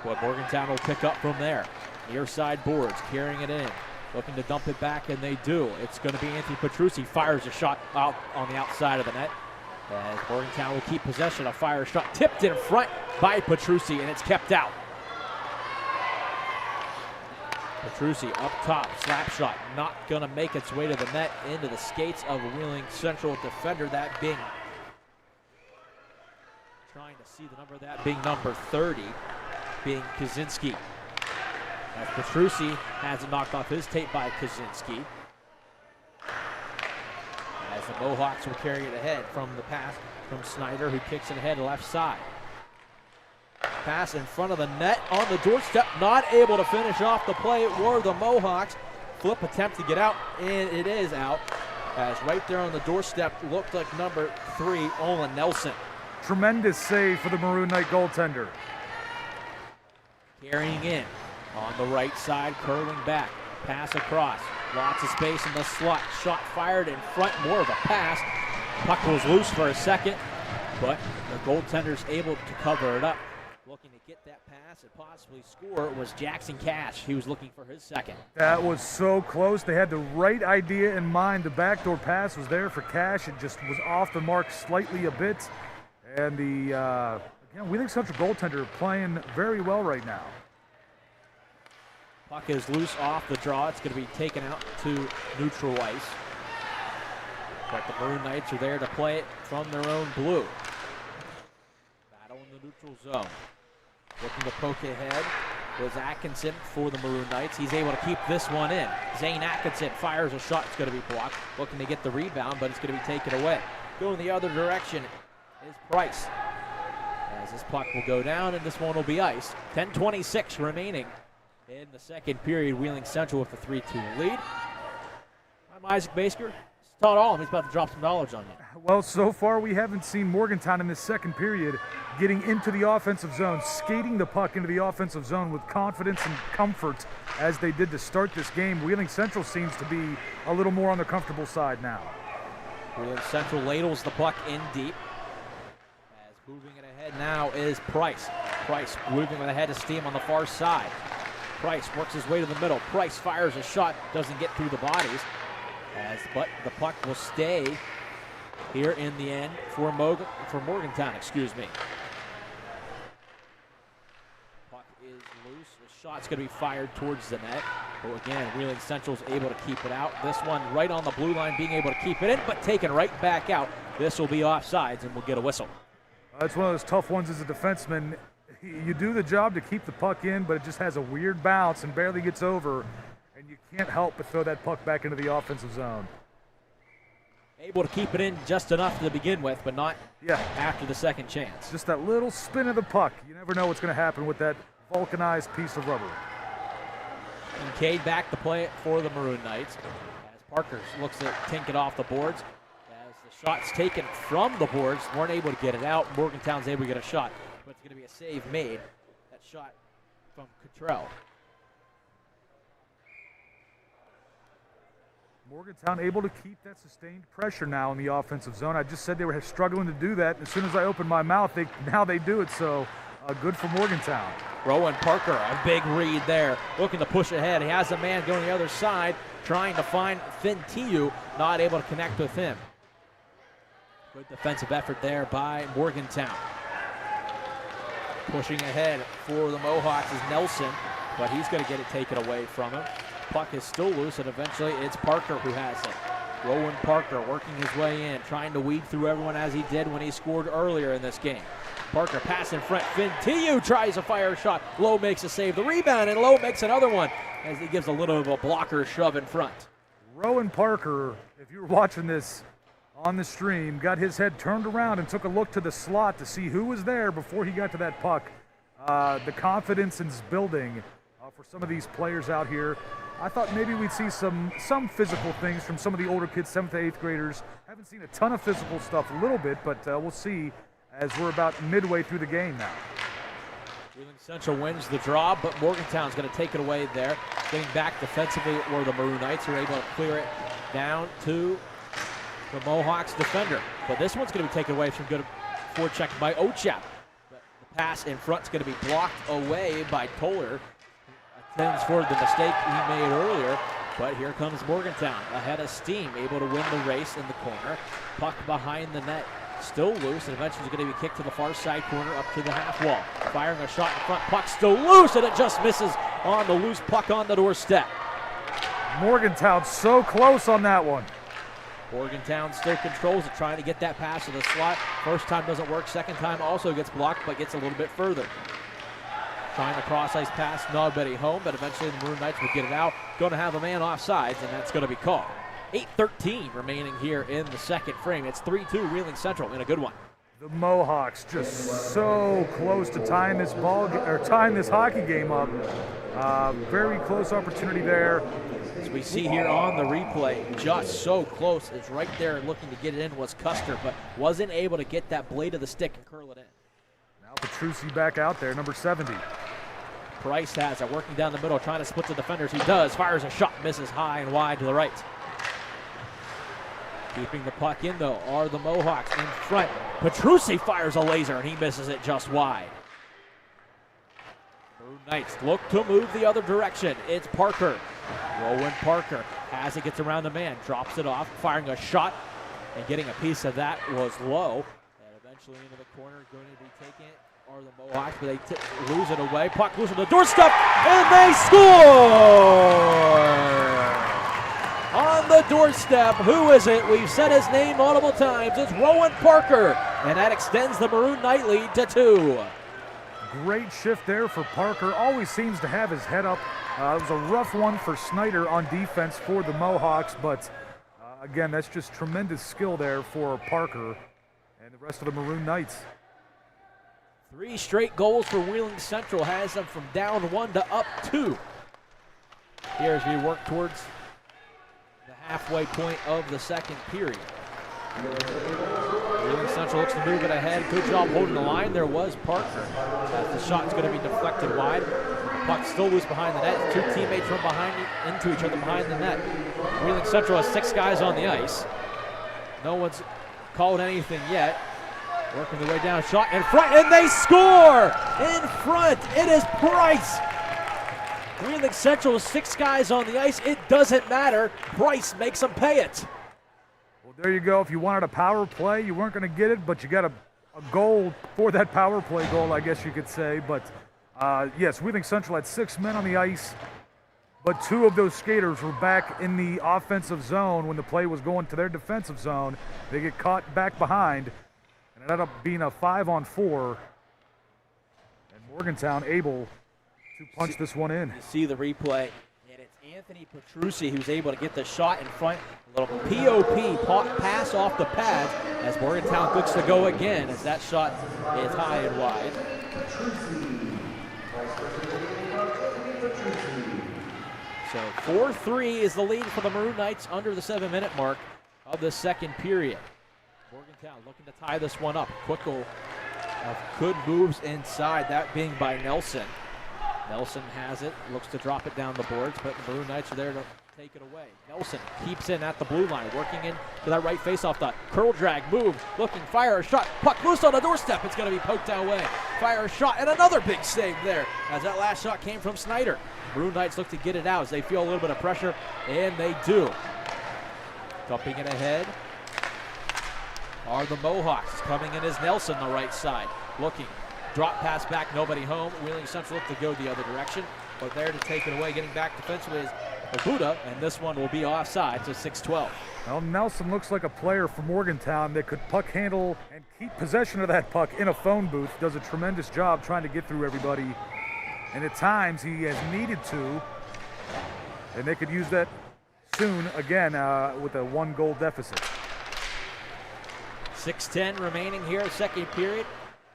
But Morgantown will pick up from there. Near side boards, carrying it in, looking to dump it back, and they do. It's going to be Anthony Petrucci, fires a shot out on the outside of the net. As Morgantown will keep possession, a fire shot tipped in front by Petrucci, and it's kept out. Petrucci up top, slap shot, not going to make its way to the net, into the skates of a Wheeling Central defender, that being, trying to see the number of that being number 30, being Kaczynski. As Petrucci has it knocked off his tape by Kaczynski. As the Mohawks will carry it ahead from the pass from Snyder, who kicks it ahead left side. Pass in front of the net on the doorstep, not able to finish off the play were the Mohawks. Flip attempt to get out, and it is out. As right there on the doorstep looked like number 3, Olin Nelson. Tremendous save for the Maroon Knight goaltender. Carrying in On the right side, curling back. Pass across. Lots of space in the slot. Shot fired in front. More of a pass. Puck was loose for a second, but the goaltender's able to cover it up. Looking to get that pass and possibly score was Jackson Cash. He was looking for his second. That was so close. They had the right idea in mind. The backdoor pass was there for Cash. It just was off the mark slightly a bit. And the again, Wheeling Central goaltender playing very well right now. Puck is loose off the draw. It's going to be taken out to neutral ice. But the Maroon Knights are there to play it from their own blue. Battle in the neutral zone. Looking to poke ahead was Atkinson for the Maroon Knights. He's able to keep this one in. Zane Atkinson fires a shot. It's going to be blocked. Looking to get the rebound, but it's going to be taken away. Going the other direction is Price. As this puck will go down, and this one will be iced. 10:26 remaining in the second period. Wheeling Central with the 3-2 lead. I'm Isaac Basker. Todd Allum, he's about to drop some knowledge on you. Well, so far we haven't seen Morgantown in this second period getting into the offensive zone, skating the puck into the offensive zone with confidence and comfort as they did to start this game. Wheeling Central seems to be a little more on the comfortable side now. Wheeling Central ladles the puck in deep. As moving it ahead now is Price. Price moving it ahead to Steam on the far side. Price works his way to the middle. Price fires a shot, doesn't get through the bodies. But the puck will stay here in the end for Morgantown, excuse me. Puck is loose. The shot's going to be fired towards the net. But again, Wheeling Central's able to keep it out. This one right on the blue line, being able to keep it in, but taken right back out. This will be offsides, and we'll get a whistle. It's one of those tough ones as a defenseman. You do the job to keep the puck in, but it just has a weird bounce and barely gets over. And you can't help but throw that puck back into the offensive zone. Able to keep it in just enough to begin with, but not after the second chance. Just that little spin of the puck. You never know what's going to happen with that vulcanized piece of rubber. Kincaid back to play it for the Maroon Knights. As Parker looks to tink it off the boards. As the shot's taken from the boards, weren't able to get it out. Morgantown's able to get a shot, but it's going to be a save made. That shot from Cottrell. Morgantown able to keep that sustained pressure now in the offensive zone. I just said they were struggling to do that. As soon as I opened my mouth, now they do it. So good for Morgantown. Rowan Parker, a big read there, looking to push ahead. He has a man going the other side, trying to find Finn Tiu, not able to connect with him. Good defensive effort there by Morgantown. Pushing ahead for the Mohawks is Nelson, but he's going to get it taken away from him. Puck is still loose, and eventually it's Parker who has it. Rowan Parker working his way in, trying to weed through everyone as he did when he scored earlier in this game. Parker pass in front. Finn Tiu tries a fire shot. Lowe makes a save. The rebound, and Lowe makes another one as he gives a little of a blocker shove in front. Rowan Parker, if you were watching this on the stream, got his head turned around and took a look to the slot to see who was there before he got to that puck. The confidence is building for some of these players out here. I thought maybe we'd see some physical things from some of the older kids, 7th to 8th graders. Haven't seen a ton of physical stuff, a little bit, but we'll see as we're about midway through the game now. Wheeling Central wins the draw, but Morgantown's going to take it away there. Getting back defensively, or the Maroon Knights are able to clear it down to the Mohawks defender. But this one's going to be taken away from good forecheck by Ochap. But the pass in front is going to be blocked away by Toller. Attends for the mistake he made earlier, but here comes Morgantown ahead of steam, able to win the race in the corner. Puck behind the net, still loose, and eventually is going to be kicked to the far side corner up to the half wall. Firing a shot in front, puck still loose, and it just misses on the loose puck on the doorstep. Morgantown so close on that one. Morgantown still controls it, trying to get that pass to the slot. First time doesn't work, second time also gets blocked, but gets a little bit further. Trying to cross-ice pass, nobody home, but eventually the Maroon Knights will get it out. Going to have a man offsides, and that's going to be called. 8:13 remaining here in the second frame. It's 3-2 Wheeling Central in a good one. The Mohawks just so close to tying this hockey game up. Very close opportunity there. As we see here on the replay, just so close. It's right there looking to get it in was Custer, but wasn't able to get that blade of the stick and curl it in. Now Petrucci back out there, number 70. Price has it, working down the middle, trying to split the defenders. He does, fires a shot, misses high and wide to the right. Keeping the puck in, though, are the Mohawks in front. Petrucci fires a laser, and he misses it just wide. Maroon Knights look to move the other direction. It's Parker. Rowan Parker has it, gets around the man, drops it off, firing a shot, and getting a piece of that was low. And eventually into the corner, going to be taking it are the Mohawks, but they lose it away. Puck loose on the doorstep, and they score! On the doorstep, who is it? We've said his name multiple times. It's Rowan Parker, and that extends the Maroon Knight lead to 2. Great shift there for Parker. Always seems to have his head up. It was a rough one for Snyder on defense for the Mohawks, but again, that's just tremendous skill there for Parker and the rest of the Maroon Knights. 3 straight goals for Wheeling Central has them from down 1 to up 2. Here as we work towards the halfway point of the second period. Wheeling Central looks to move it ahead. Good job holding the line. There was Parker. As the shot's going to be deflected wide. Puck still loose behind the net. 2 teammates run into each other behind the net. Wheeling Central has 6 guys on the ice. No one's called anything yet. Working their way down, shot in front, and they score! In front, it is Price. Wheeling Central with 6 guys on the ice. It doesn't matter. Price makes them pay it. Well, there you go. If you wanted a power play, you weren't going to get it, but you got a goal for that power play goal, I guess you could say. But yes, Wheeling Central had 6 men on the ice, but 2 of those skaters were back in the offensive zone when the play was going to their defensive zone. They get caught back behind, and it ended up being a 5-on-4, and Morgantown able to punch this one in. You see the replay, and it's Anthony Petrucci who's able to get the shot in front. A little POP pass off the pads as Morgantown looks to go again as that shot is high and wide. So 4-3 is the lead for the Maroon Knights under the 7-minute mark of the second period. Morgantown looking to tie this one up. Quickle of good moves inside, that being by Nelson. Nelson has it, looks to drop it down the boards, but the Maroon Knights are there to take it away. Nelson keeps in at the blue line, working in to that right faceoff dot. Curl drag, move, looking, fire a shot. Puck loose on the doorstep, it's going to be poked away. Fire a shot, and another big save there as that last shot came from Snyder. Maroon Knights look to get it out as they feel a little bit of pressure, and they do. Dumping it ahead are the Mohawks. Coming in is Nelson on the right side, looking. Drop pass back, nobody home. Wheeling Central look to go the other direction, but there to take it away. Getting back defensively is Obuda, and this one will be offside to 6-12. Well, Nelson looks like a player for Morgantown that could puck handle and keep possession of that puck in a phone booth. Does a tremendous job trying to get through everybody, and at times he has needed to, and they could use that soon again with a 1-goal deficit. 6:10 remaining here, second period.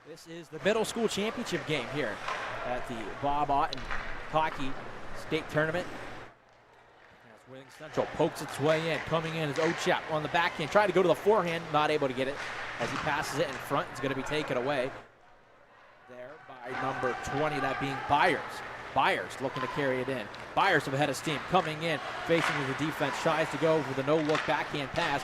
This is the middle school championship game here at the Bob Otten Hockey State Tournament. As Wheeling Central pokes its way in. Coming in is Ochap on the backhand. Trying to go to the forehand, not able to get it. As he passes it in front, it's going to be taken away there by number 20, that being Byers. Byers looking to carry it in. Byers of head of steam coming in, facing the defense, tries to go with a no-look backhand pass.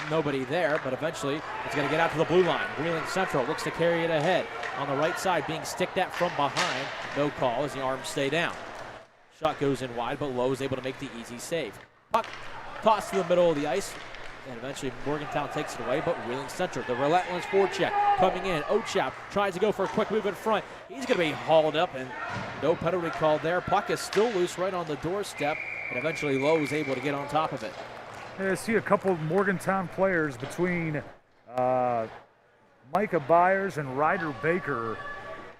Nobody there, but eventually it's going to get out to the blue line. Wheeling Central looks to carry it ahead. On the right side, being sticked at from behind. No call as the arms stay down. Shot goes in wide, but Lowe is able to make the easy save. Puck tossed to the middle of the ice, and eventually Morgantown takes it away, but Wheeling Central, the relentless forecheck coming in. Ochap tries to go for a quick move in front. He's going to be hauled up, and no penalty called there. Puck is still loose right on the doorstep, and eventually Lowe is able to get on top of it. I see a couple of Morgantown players between Micah Byers and Ryder Baker.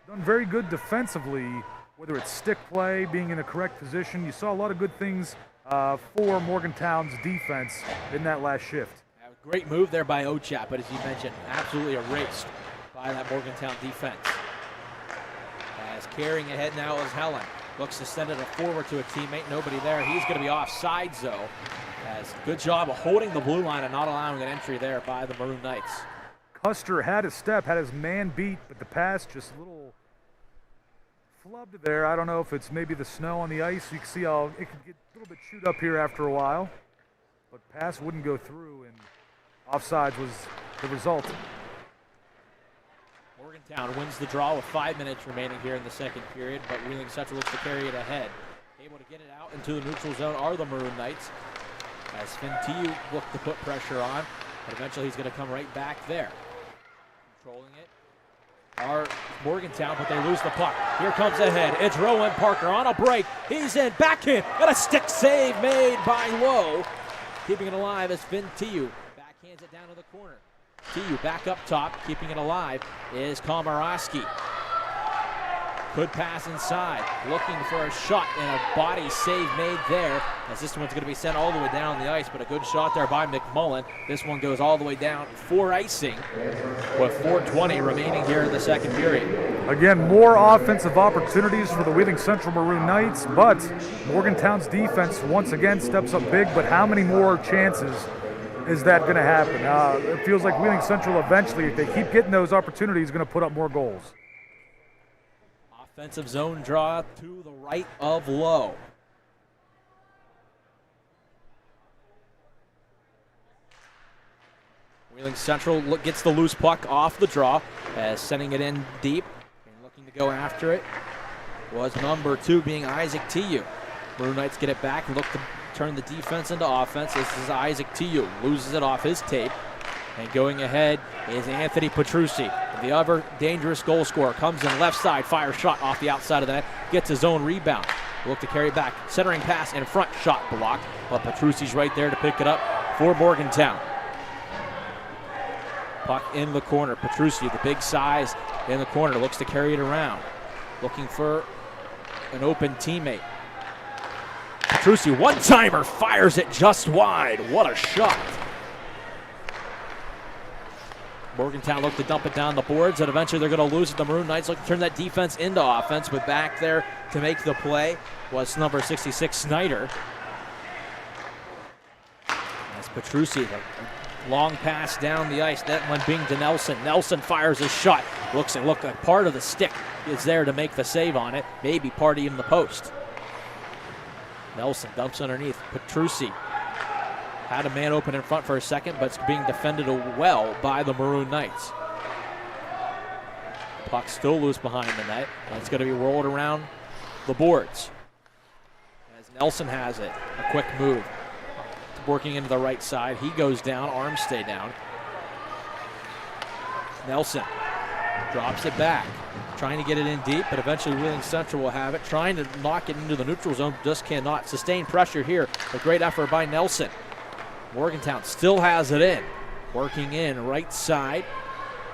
Done very good defensively, whether it's stick play, being in the correct position. You saw a lot of good things for Morgantown's defense in that last shift. Great move there by Ochap, but as you mentioned, absolutely erased by that Morgantown defense. As carrying ahead now is Helen. Looks to send it forward to a teammate. Nobody there. He's going to be offsides, though. As good job of holding the blue line and not allowing an entry there by the Maroon Knights. Custer had his step, had his man beat, but the pass just a little flubbed there. I don't know if it's maybe the snow on the ice. You can see how it can get a little bit chewed up here after a while. But pass wouldn't go through, and offsides was the result. Morgantown wins the draw with 5 minutes remaining here in the second period, but Wheeling Central looks to carry it ahead. Able to get it out into the neutral zone are the Maroon Knights, as Fintiu looked to put pressure on, but eventually he's going to come right back there. Controlling it are Morgantown, but they lose the puck. Here comes ahead. It's Rowan Parker on a break. He's in, backhand, and a stick save made by Lowe. Keeping it alive as Fintiu backhands it down to the corner. Tiu back up top, keeping it alive is Komoroski. Could pass inside, looking for a shot, and a body save made there, as this one's going to be sent all the way down the ice, but a good shot there by McMullen. This one goes all the way down for icing with 4:20 remaining here in the second period. Again, more offensive opportunities for the Wheeling Central Maroon Knights, but Morgantown's defense once again steps up big, but how many more chances is that going to happen? It feels like Wheeling Central eventually, if they keep getting those opportunities, is going to put up more goals. Offensive zone draw to the right of Lowe. Wheeling Central gets the loose puck off the draw, as sending it in deep and looking to go after it was number 2, being Isaac Tiu. Maroon Knights get it back, look to turn the defense into offense. This is Isaac Tiu, loses it off his tape. And going ahead is Anthony Petrucci, the other dangerous goal scorer. Comes in left side, fire shot off the outside of the net, gets his own rebound. Look to carry it back, centering pass in front, shot blocked, but Petrucci's right there to pick it up for Morgantown. Puck in the corner, Petrucci, the big size in the corner, looks to carry it around. Looking for an open teammate. Petrucci, one-timer, fires it just wide. What a shot. Morgantown looked to dump it down the boards, and eventually they're going to lose it. The Maroon Knights look to turn that defense into offense, but back there to make the play was number 66, Snyder. As Petrucci, the long pass down the ice, that one being to Nelson. Nelson fires his shot. Look like part of the stick is there to make the save on it, maybe part in the post. Nelson dumps underneath. Petrucci had a man open in front for a second, but it's being defended well by the Maroon Knights. Puck still loose behind the net, and it's going to be rolled around the boards. As Nelson has it, a quick move. Working into the right side, he goes down, arms stay down. Nelson drops it back, trying to get it in deep, but eventually Wheeling Central will have it, trying to knock it into the neutral zone, just cannot. Sustain pressure here, a great effort by Nelson. Morgantown still has it in. Working in right side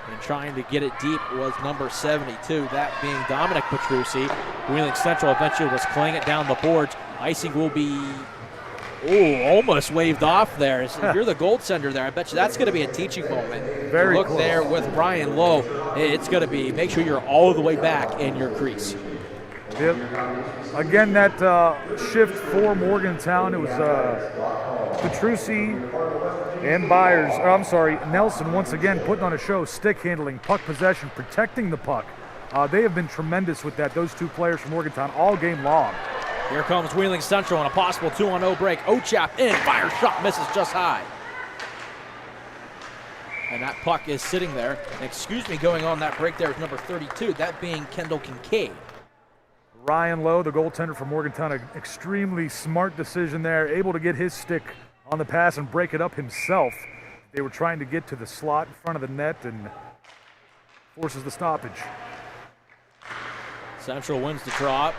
and trying to get it deep was number 72, that being Dominic Petrucci. Wheeling Central eventually was playing it down the boards. Icing will be, almost waved off there. If you're the goaltender there, I bet you that's going to be a teaching moment. Very Look close. there with Brian Lowe. It's going to be, make sure you're all the way back in your crease. Yep. Again, that shift for Morgantown, it was Petrucci and Nelson once again putting on a show, stick handling, puck possession, protecting the puck. They have been tremendous with that, those two players from Morgantown, all game long. Here comes Wheeling Central on a possible 2-on-0 break. Ochap in, fire shot, misses just high. And that puck is sitting there. And going on that break there is number 32, that being Kendall Kincaid. Ryan Lowe, the goaltender from Morgantown, an extremely smart decision there, able to get his stick on the pass and break it up himself. They were trying to get to the slot in front of the net and forces the stoppage. Central wins the draw.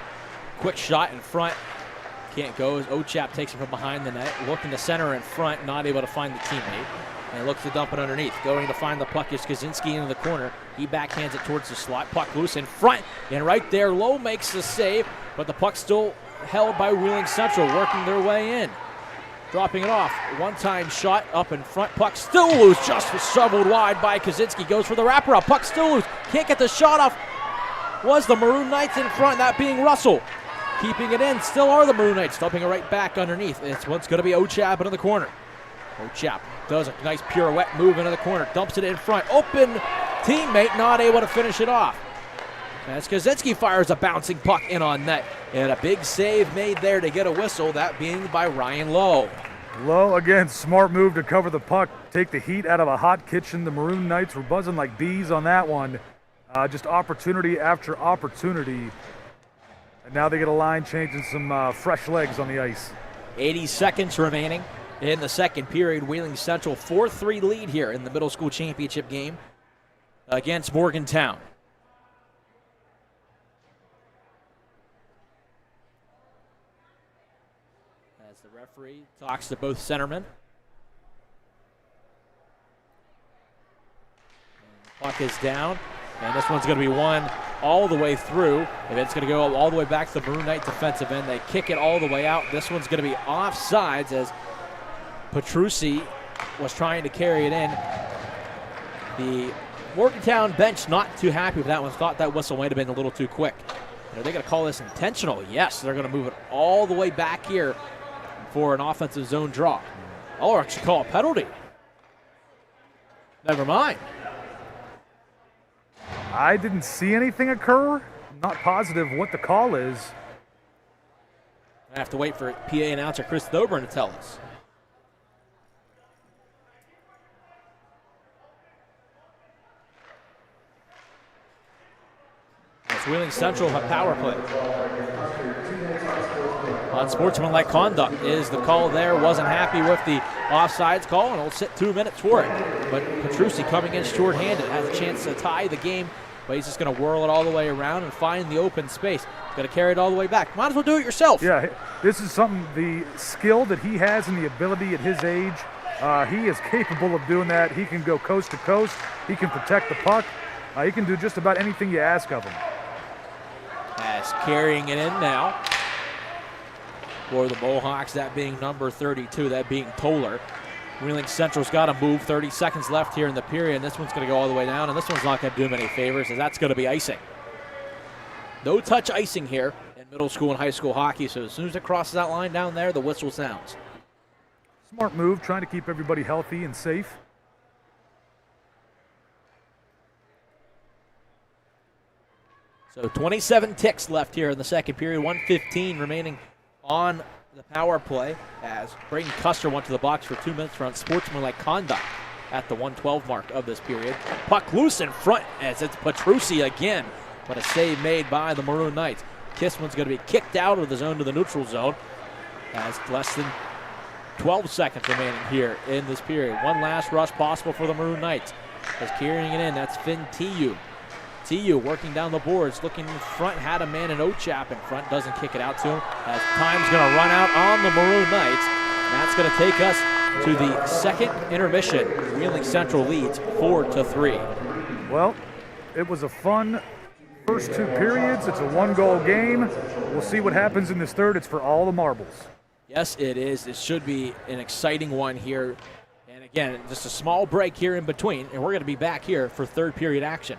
Quick shot in front. Can't go as Ochap takes it from behind the net. Looking to center in front, not able to find the teammate. And looks to dump it underneath. Going to find the puck is Kaczynski into the corner. He backhands it towards the slot. Puck loose in front. And right there, Lowe makes the save. But the puck still held by Wheeling Central, working their way in. Dropping it off. One-time shot up in front. Puck still loose. Just shoveled wide by Kaczynski. Goes for the wraparound. Puck still loose. Can't get the shot off. Was the Maroon Knights in front, that being Russell. Keeping it in, still are the Maroon Knights, dumping it right back underneath. It's what's going to be Ochap into the corner. Ochap does a nice pirouette move into the corner, dumps it in front. Open teammate, not able to finish it off. As Kozinski fires a bouncing puck in on net. And a big save made there to get a whistle, that being by Ryan Lowe. Lowe, again, smart move to cover the puck, take the heat out of a hot kitchen. The Maroon Knights were buzzing like bees on that one. Just opportunity after opportunity. And now they get a line change and some fresh legs on the ice. 80 seconds remaining in the second period. Wheeling Central 4-3 lead here in the middle school championship game against Morgantown. As the referee talks to both centermen. And the puck is down, and this one's going to be won all the way through. And it's going to go all the way back to the Maroon Knight defensive end. They kick it all the way out. This one's going to be offsides as Petrucci was trying to carry it in. The Morgantown bench not too happy with that one. Thought that whistle might have been a little too quick. Are they going to call this intentional? Yes, they're going to move it all the way back here for an offensive zone draw. Or actually call a penalty. Never mind. I didn't see anything occur. I'm not positive what the call is. I have to wait for PA announcer Chris Thoburn to tell us. As Wheeling Central have power play. Unsportsmanlike conduct is the call there. Wasn't happy with the offsides call, and will sit 2 minutes for it. But Petrucci coming in short-handed has a chance to tie the game, but he's just going to whirl it all the way around and find the open space. Going to carry it all the way back. Might as well do it yourself. Yeah, this is something, the skill that he has and the ability at his age, he is capable of doing that. He can go coast to coast. He can protect the puck. He can do just about anything you ask of him. As carrying it in now for the Mohawks, that being number 32, that being Toller. Wheeling Central's got to move. 30 seconds left here in the period, and this one's going to go all the way down, and this one's not going to do him any favors, as that's going to be icing. No touch icing here in middle school and high school hockey, so as soon as it crosses that line down there, the whistle sounds. Smart move, trying to keep everybody healthy and safe. So 27 ticks left here in the second period, 1:15 remaining on the power play as Braden Custer went to the box for 2 minutes for unsportsmanlike conduct at the 1:12 mark of this period. Puck loose in front as it's Petrucci again, but a save made by the Maroon Knights. Kissman's going to be kicked out of the zone to the neutral zone as less than 12 seconds remaining here in this period. One last rush possible for the Maroon Knights. As carrying it in, that's Finn Tiu. Tiu working down the boards, looking in front, had a man in Ochap in front, doesn't kick it out to him, as time's going to run out on the Maroon Knights. And that's going to take us to the second intermission. Wheeling Central leads 4-3. Well, it was a fun first two periods. It's a one-goal game. We'll see what happens in this third. It's for all the marbles. Yes, it is. It should be an exciting one here. And again, just a small break here in between, and we're going to be back here for third period action.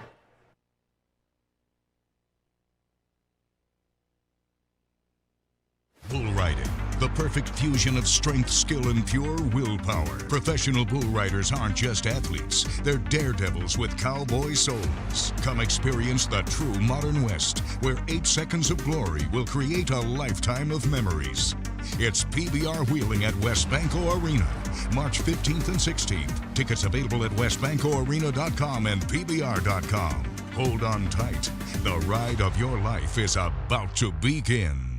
Bull riding, the perfect fusion of strength, skill, and pure willpower. Professional bull riders aren't just athletes, they're daredevils with cowboy souls. Come experience the true modern West, where 8 seconds of glory will create a lifetime of memories. It's PBR Wheeling at WesBanco Arena, March 15th and 16th. Tickets available at WesBancoArena.com and PBR.com. Hold on tight. The ride of your life is about to begin.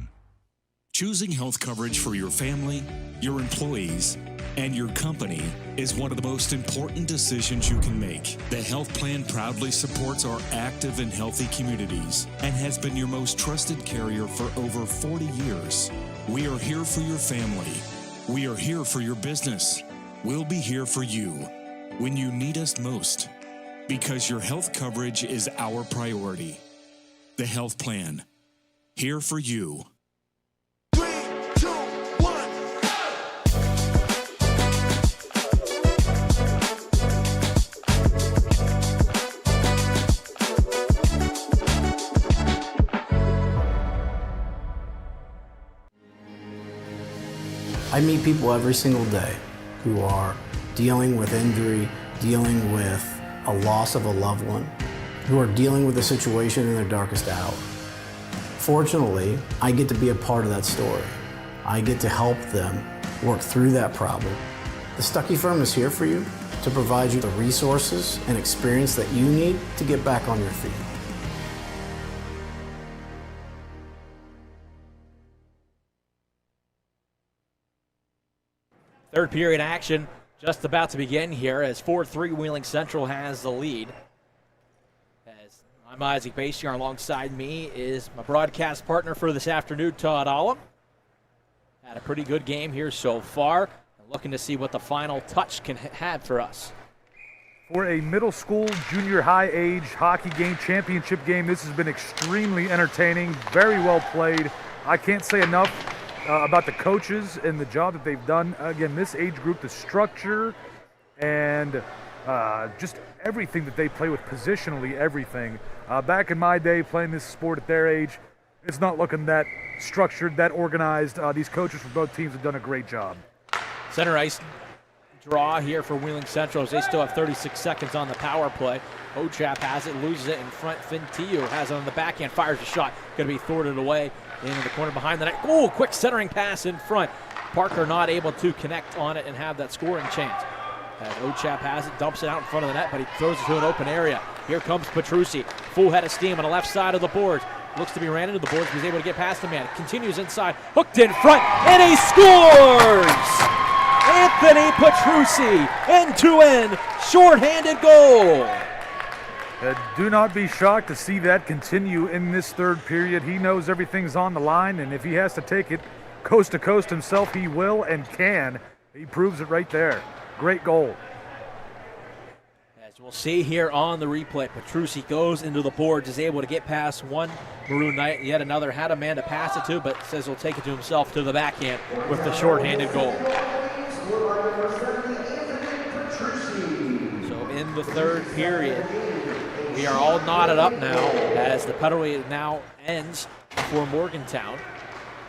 Choosing health coverage for your family, your employees, and your company is one of the most important decisions you can make. The health plan proudly supports our active and healthy communities and has been your most trusted carrier for over 40 years. We are here for your family. We are here for your business. We'll be here for you when you need us most, because your health coverage is our priority. The health plan, here for you. I meet people every single day who are dealing with injury, dealing with a loss of a loved one, who are dealing with a situation in their darkest hour. Fortunately, I get to be a part of that story. I get to help them work through that problem. The Stuckey Firm is here for you to provide you the resources and experience that you need to get back on your feet. Third period action just about to begin here as 4-3 Wheeling Central has the lead. As I'm Isaac Basiar, alongside me is my broadcast partner for this afternoon, Todd Ollum. Had a pretty good game here so far. Looking to see what the final touch can have for us. For a middle school, junior high age hockey game, championship game, this has been extremely entertaining, very well played. I can't say enough about the coaches and the job that they've done. Again, this age group, the structure and just everything that they play with, positionally everything. Back in my day, playing this sport at their age, it's not looking that structured, that organized. These coaches from both teams have done a great job. Center ice draw here for Wheeling Central as they still have 36 seconds on the power play. Ochap has it, loses it in front. Fintiu has it on the backhand, fires a shot. Going to be thwarted away into the corner behind the net. Oh, quick centering pass in front. Parker not able to connect on it and have that scoring chance. As Ochap has it, dumps it out in front of the net, but he throws it to an open area. Here comes Petrucci, full head of steam on the left side of the boards. Looks to be ran into the boards, but he's able to get past the man. Continues inside, hooked in front, and he scores! Anthony Petrucci, end-to-end, shorthanded goal. Do not be shocked to see that continue in this third period. He knows everything's on the line, and if he has to take it coast to coast himself, he will and can. He proves it right there. Great goal. As we'll see here on the replay, Petrucci goes into the boards, is able to get past one Maroon Knight, yet another had a man to pass it to, but says he'll take it to himself to the backhand with the shorthanded goal. So in the third period, we are all knotted up now as the penalty now ends for Morgantown.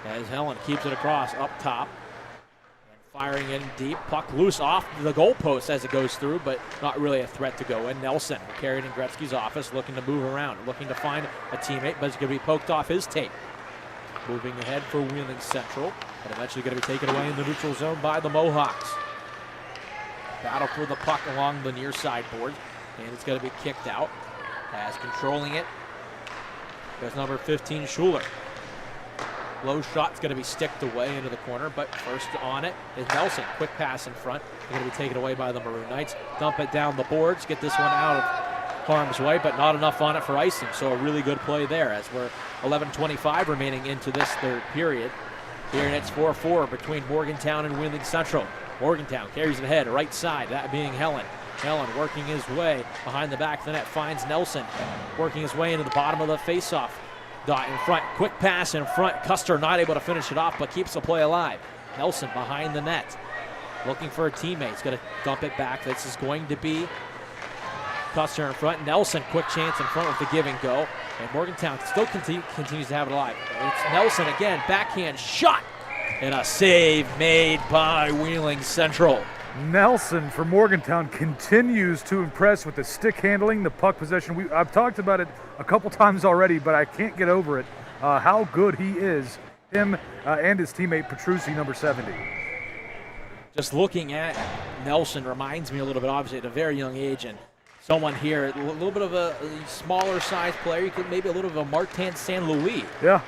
As Helen keeps it across up top. And firing in deep, puck loose off the goalpost as it goes through, but not really a threat to go in. Nelson carried in Gretzky's office, looking to move around, looking to find a teammate, but it's going to be poked off his tape. Moving ahead for Wheeling Central, but eventually going to be taken away in the neutral zone by the Mohawks. Battle for the puck along the near side board, and it's going to be kicked out. As controlling it, there's number 15, Schuler. Low shot's going to be sticked away into the corner, but first on it is Nelson. Quick pass in front. They're going to be taken away by the Maroon Knights. Dump it down the boards, get this one out of harm's way, but not enough on it for icing. So a really good play there as we're 11:25 remaining into this third period. Here and it's 4-4 between Morgantown and Wheeling Central. Morgantown carries it ahead, right side, that being Helen. Helen working his way behind the back of the net, finds Nelson, working his way into the bottom of the faceoff dot in front. Quick pass in front. Custer not able to finish it off, but keeps the play alive. Nelson behind the net, looking for a teammate. He's going to dump it back. This is going to be Custer in front. Nelson, quick chance in front with the give and go. And Morgantown still continues to have it alive. It's Nelson again, backhand shot, and a save made by Wheeling Central. Nelson for Morgantown continues to impress with the stick handling, the puck possession. I've talked about it a couple times already, but I can't get over it, how good he is, him and his teammate Petrucci, number 70. Just looking at Nelson reminds me a little bit, obviously, at a very young age, and someone here, a little bit of a smaller size player. You could maybe a little bit of a Martin St. Louis. Yeah.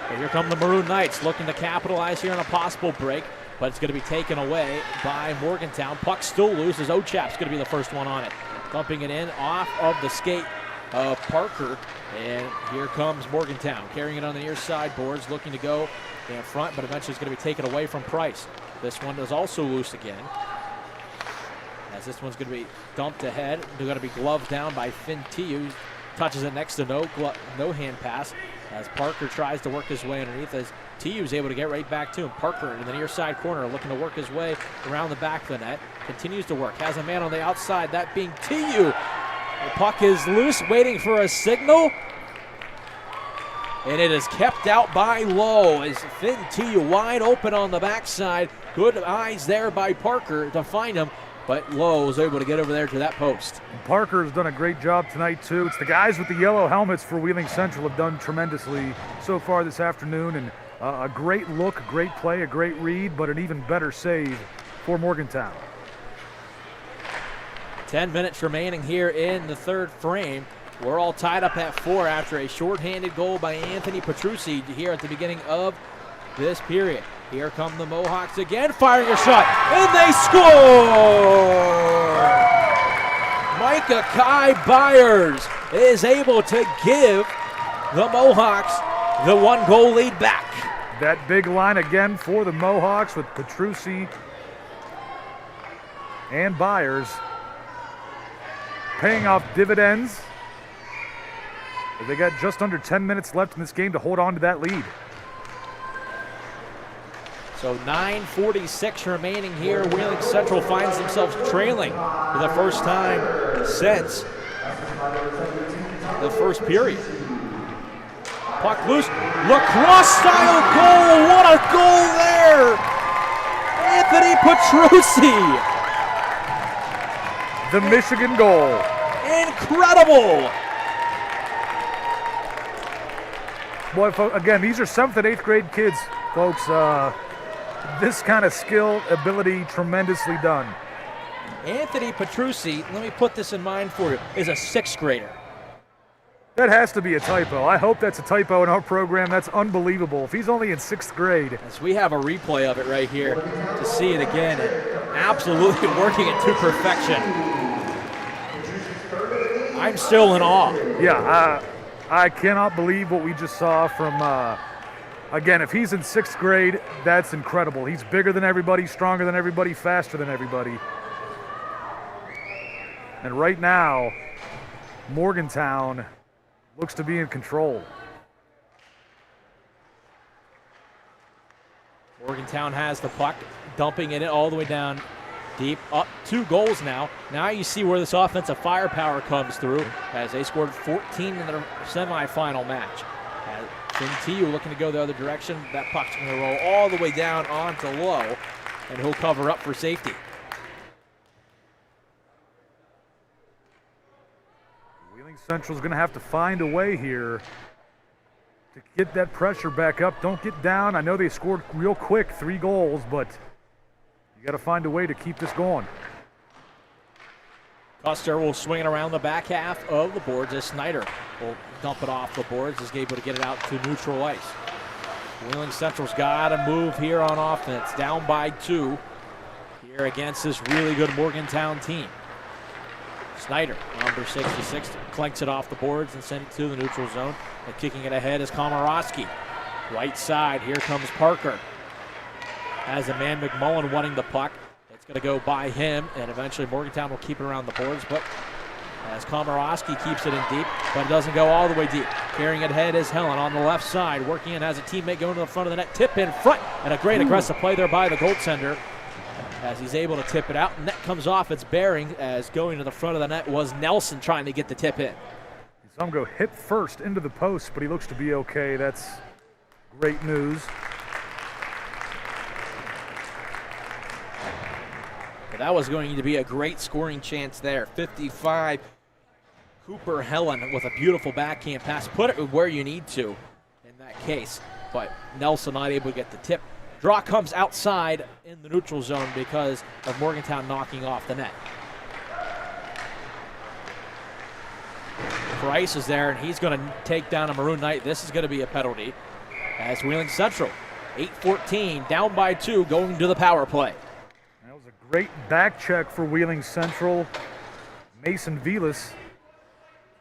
But here come the Maroon Knights looking to capitalize here on a possible break, but it's going to be taken away by Morgantown. Puck still loose as Ochap's going to be the first one on it. Dumping it in off of the skate of Parker, and here comes Morgantown carrying it on the near side boards, looking to go in front, but eventually it's going to be taken away from Price. This one is also loose again, as this one's going to be dumped ahead. They're going to be gloved down by Fintiu. Touches it next to no hand pass as Parker tries to work his way underneath, as Tiu's able to get right back to him. Parker in the near side corner looking to work his way around the back of the net. Continues to work. Has a man on the outside, that being Tiu. The puck is loose, waiting for a signal. And it is kept out by Lowe as Finn Tiu wide open on the backside. Good eyes there by Parker to find him. but Lowe was able to get over there to that post. Parker has done a great job tonight, too. It's the guys with the yellow helmets for Wheeling Central have done tremendously so far this afternoon, and a great look, a great play, a great read, but an even better save for Morgantown. 10 minutes remaining here in the third frame. We're all tied up at 4 after a shorthanded goal by Anthony Petrucci here at the beginning of this period. Here come the Mohawks again, firing a shot, and they score! Micah Kai Byers is able to give the Mohawks the 1-goal lead back. That big line again for the Mohawks with Petrucci and Byers paying off dividends. They got just under 10 minutes left in this game to hold on to that lead. So 9:46 remaining here. Wheeling Central finds themselves trailing for the first time since the first period. Puck loose, lacrosse-style goal. What a goal there! Anthony Petrucci. The Michigan goal. Incredible! Boy, again, these are 7th and 8th grade kids, folks. This kind of skill, ability, tremendously done. Anthony Petrucci, let me put this in mind for you, is a 6th grader. That has to be a typo. I hope that's a typo in our program. That's unbelievable. If he's only in 6th grade. As we have a replay of it right here to see it again, and absolutely working it to perfection. I'm still in awe. Yeah, I cannot believe what we just saw from, again, if he's in 6th grade, that's incredible. He's bigger than everybody, stronger than everybody, faster than everybody. And right now, Morgantown looks to be in control. Morgantown has the puck, dumping it all the way down deep, up 2 goals now. Now you see where this offensive firepower comes through as they scored 14 in their semifinal match. Fintiu looking to go the other direction. That puck's going to roll all the way down onto Lowe, and he'll cover up for safety. Wheeling Central's going to have to find a way here to get that pressure back up. Don't get down. I know they scored real quick, 3 goals, but you got to find a way to keep this going. Custer will swing it around the back half of the boards as Snyder will dump it off the boards, is able to get it out to neutral ice. Wheeling Central's got to move here on offense, down by 2 here against this really good Morgantown team. Snyder, number 66, clanks it off the boards and sends it to the neutral zone. And kicking it ahead is Komorowski. Right side, here comes Parker. Has a man McMullen wanting the puck. It's going to go by him, and eventually Morgantown will keep it around the boards, but as Komorowski keeps it in deep, but it doesn't go all the way deep. Carrying it ahead is Helen on the left side, working in, has a teammate going to the front of the net, tip in front, and a great aggressive play there by the goaltender as he's able to tip it out. Net comes off its bearing as going to the front of the net was Nelson trying to get the tip in. Saw him go hip first into the post, but he looks to be okay. That's great news. That was going to be a great scoring chance there. 55, Cooper Helen with a beautiful backhand pass. Put it where you need to in that case, but Nelson not able to get the tip. Draw comes outside in the neutral zone because of Morgantown knocking off the net. Price is there, and he's going to take down a Maroon Knight. This is going to be a penalty as Wheeling Central, 8-14, down by 2, going to the power play. Great back check for Wheeling Central. Mason Vilas,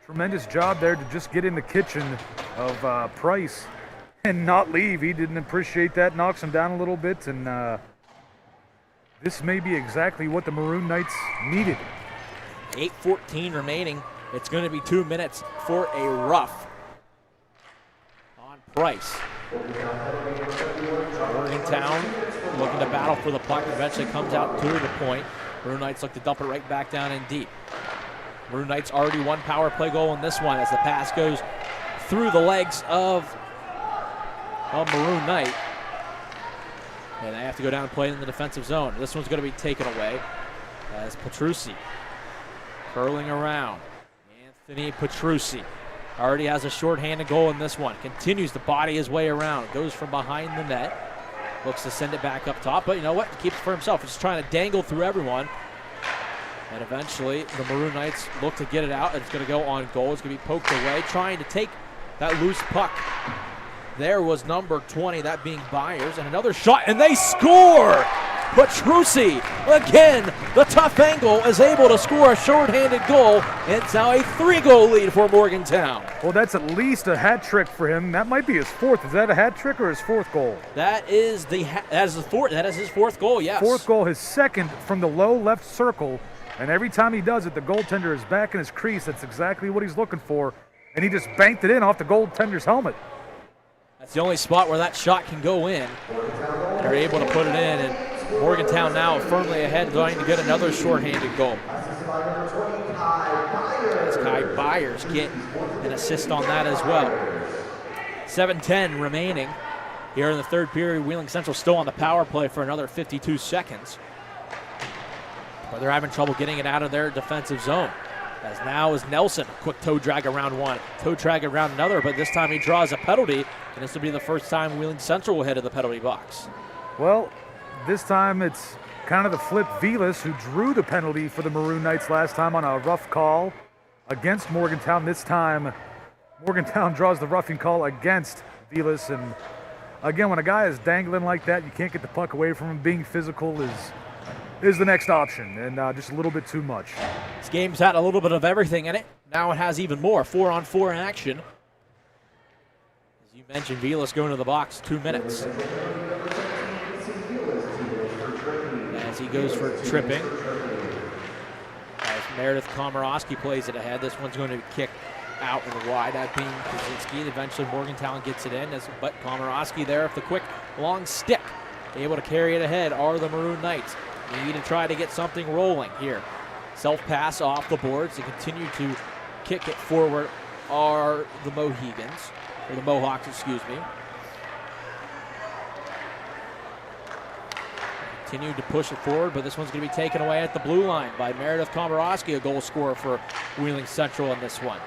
tremendous job there to just get in the kitchen of Price and not leave. He didn't appreciate that, knocks him down a little bit, and this may be exactly what the Maroon Knights needed. 8:14 remaining. It's going to be 2 minutes for a rough on Price. Morgantown looking to battle for the puck, eventually comes out to the point. Maroon Knights look to dump it right back down in deep. Maroon Knights already 1 power play goal in this one as the pass goes through the legs of Maroon Knight. And they have to go down and play in the defensive zone. This one's going to be taken away. as Petrucci curling around. Anthony Petrucci already has a shorthanded goal in this one. Continues to body his way around. Goes from behind the net. Looks to send it back up top, but you know what? He keeps it for himself. He's trying to dangle through everyone. And eventually, the Maroon Knights look to get it out. It's going to go on goal. It's going to be poked away, trying to take that loose puck. There was number 20, that being Byers, and another shot, and they score! Petrucci, again, the tough angle, is able to score a shorthanded goal. It's now a 3-goal lead for Morgantown. Well, that's at least a hat trick for him. That might be his fourth. Is that a hat trick or his fourth goal? That is his fourth goal, yes. Fourth goal, his second from the low left circle. And every time he does it, the goaltender is back in his crease. That's exactly what he's looking for. And he just banked it in off the goaltender's helmet. That's the only spot where that shot can go in. And they're able to put it in. And Morgantown now firmly ahead, trying to get another shorthanded goal. As Kai Byers get an assist on that as well. 7:10 remaining here in the third period. Wheeling Central still on the power play for another 52 seconds. But they're having trouble getting it out of their defensive zone. As now is Nelson, a quick toe drag around one, toe drag around another, but this time he draws a penalty, and this will be the first time Wheeling Central will head to the penalty box. Well, this time it's kind of the flip. Vilas, who drew the penalty for the Maroon Knights last time on a rough call against Morgantown. This time, Morgantown draws the roughing call against Vilas. And again, when a guy is dangling like that, you can't get the puck away from him. Being physical is the next option, and just a little bit too much. This game's had a little bit of everything in it. Now it has even more. 4-on-4 action. As you mentioned, Vilas going to the box, 2 minutes. As he goes for tripping. As Meredith Komorowski plays it ahead. This one's going to be kicked out and wide. That being Kaczynski. Eventually Morgantown gets it in. But Komorowski there with the quick long stick. Able to carry it ahead are the Maroon Knights. Need to try to get something rolling here. Self-pass off the boards to continue to kick it forward are the Mohegans, or the Mohawks, excuse me. Continue to push it forward, but this one's going to be taken away at the blue line by Meredith Komorowski, a goal scorer for Wheeling Central in this one.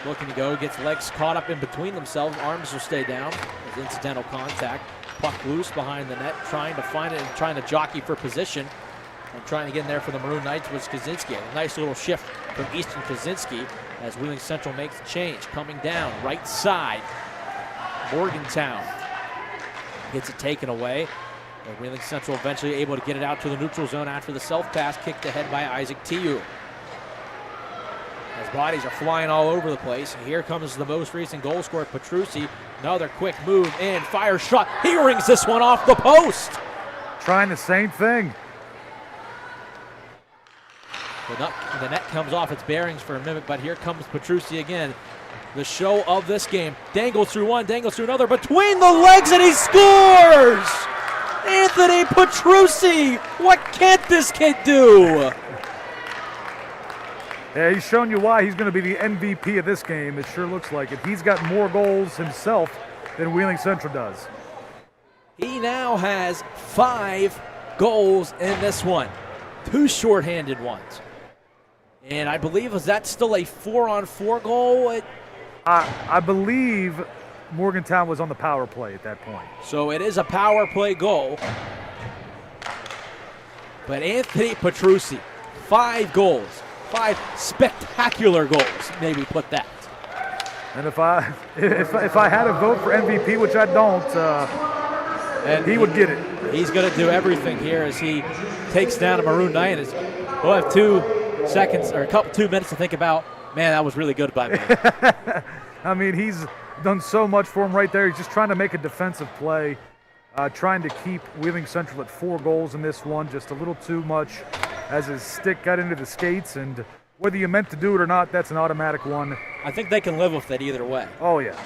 Looking to go, gets legs caught up in between themselves, arms will stay down as incidental contact. Puck loose behind the net, trying to find it and trying to jockey for position. And trying to get in there for the Maroon Knights was Kaczynski. A nice little shift from Easton Kaczynski as Wheeling Central makes the change. Coming down, right side. Morgantown gets it taken away. And Wheeling Central eventually able to get it out to the neutral zone after the self-pass kicked ahead by Isaac Tiu. As bodies are flying all over the place. And here comes the most recent goal scorer, Petrucci. Another quick move in, fire shot. He rings this one off the post. Trying the same thing. The net comes off its bearings for a minute, but here comes Petrucci again. The show of this game. Dangles through one, dangles through another, between the legs, and he scores! Anthony Petrucci! What can't this kid do? Yeah, he's shown you why he's going to be the MVP of this game. It sure looks like it. He's got more goals himself than Wheeling Central does. He now has 5 goals in this one. 2 shorthanded ones. And I believe, is that still a 4-on-4 goal? I believe Morgantown was on the power play at that point. So it is a power play goal. But Anthony Petrucci, 5 goals. 5 spectacular goals, maybe put that. And if I had a vote for MVP, which I don't, and he would get it. He's going to do everything here as he takes down a Maroon Knight. We'll have 2 seconds or 2 minutes to think about. Man, that was really good by me. I mean, he's done so much for him right there. He's just trying to make a defensive play, trying to keep Wheeling Central at 4 goals in this one. Just a little too much as his stick got into the skates. And whether you meant to do it or not, that's an automatic one. I think they can live with it either way. Oh, yeah.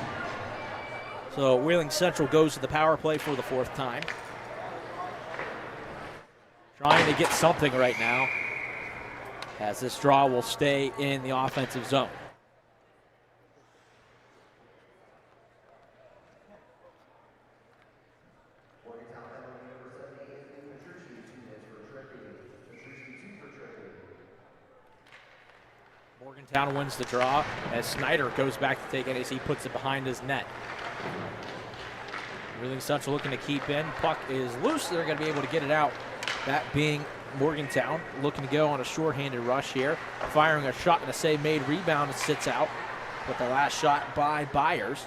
So Wheeling Central goes to the power play for the 4th time. Trying to get something right now, as this draw will stay in the offensive zone. Morgantown wins the draw as Snyder goes back to take it as he puts it behind his net. Wheeling Central looking to keep in. Puck is loose. They're going to be able to get it out. That being Morgantown looking to go on a shorthanded rush here. Firing a shot and a save made. Rebound and sits out. With the last shot by Byers.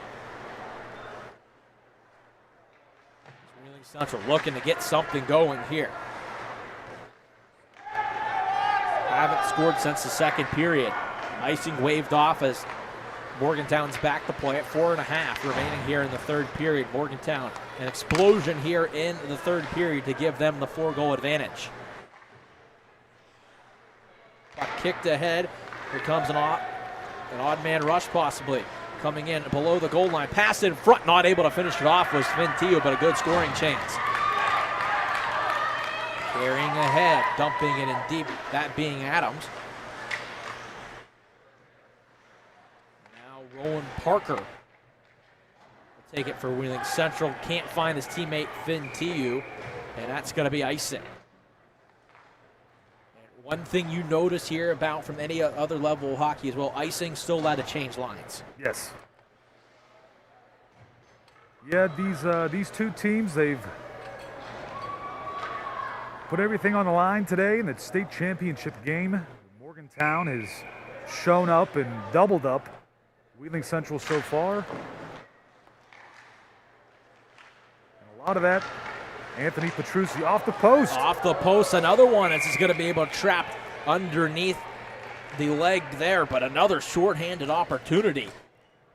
Wheeling Central looking to get something going here. Haven't scored since the second period. Icing waved off as Morgantown's back to play at 4.5 remaining here in the third period. Morgantown, an explosion here in the third period to give them the 4-goal advantage. Puck kicked ahead. Here comes an odd man rush possibly. Coming in below the goal line. Pass in front, not able to finish it off was Ventillo, but a good scoring chance. Carrying ahead, dumping it in deep, that being Adams. Rowan Parker will take it for Wheeling Central. Can't find his teammate Finn Tiu, and that's going to be icing. And one thing you notice here about from any other level of hockey as well, icing still allowed to change lines. Yes. Yeah, these two teams, they've put everything on the line today in the state championship game. Morgantown has shown up and doubled up Wheeling Central so far. And a lot of that, Anthony Petrucci off the post. Off the post, another one as he's going to be able to trap underneath the leg there, but another shorthanded opportunity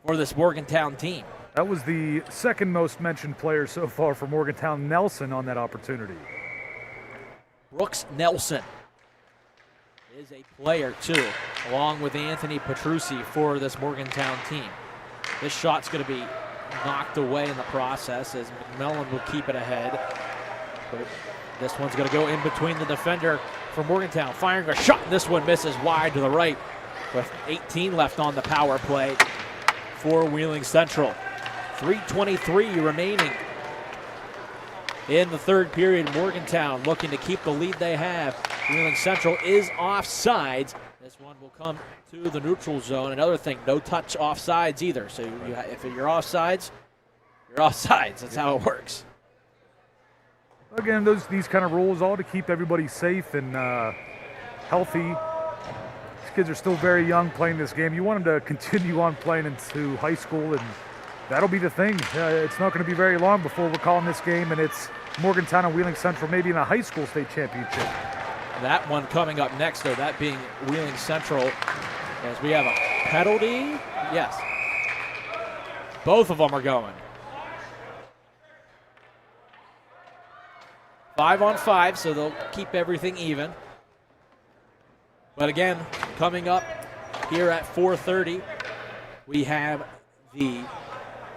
for this Morgantown team. That was the second most mentioned player so far for Morgantown, Nelson, on that opportunity. Brooks Nelson is a player too, along with Anthony Petrucci for this Morgantown team. This shot's going to be knocked away in the process as McMillan will keep it ahead. But this one's going to go in between the defender for Morgantown. Firing a shot, and this one misses wide to the right with 18 left on the power play for Wheeling Central. 3:23 remaining in the third period. Morgantown looking to keep the lead they have. Wheeling Central is offsides. This one will come to the neutral zone. Another thing, no touch offsides either. So if you're offsides, you're offsides. That's how it works. Again, these kind of rules all to keep everybody safe and healthy. These kids are still very young playing this game. You want them to continue on playing into high school, and that'll be the thing. It's not going to be very long before we're calling this game, and it's Morgantown and Wheeling Central, maybe in a high school state championship. That one coming up next, though, that being Wheeling Central, as we have a penalty. Yes. Both of them are going. 5-on-5, so they'll keep everything even. But again, coming up here at 4:30, we have the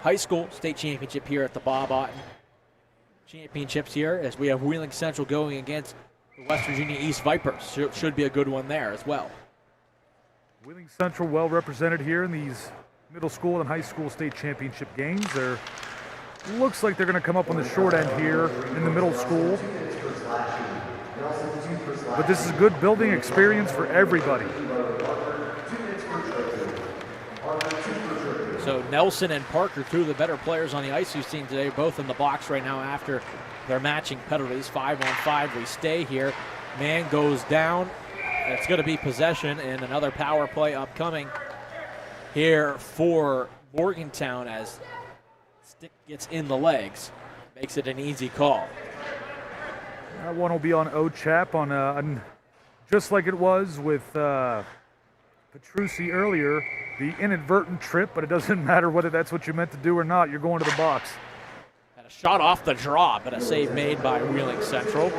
high school state championship here at the Bob Otten Championships here, as we have Wheeling Central going against the West Virginia East Vipers. Should be a good one there as well. Wheeling Central well represented here in these middle school and high school state championship games. Looks like they're going to come up on the short end here in the middle school. But this is a good building experience for everybody. So Nelson and Parker, two of the better players on the ice you've seen today, both in the box right now after their matching penalties. 5-on-5, we stay here. Man goes down. It's going to be possession, and another power play upcoming here for Morgantown as stick gets in the legs. Makes it an easy call. That one will be on Ochap on just like it was with Petrucci earlier. The inadvertent trip, but it doesn't matter whether that's what you meant to do or not. You're going to the box. And a shot off the draw, but a save made by Wheeling Central.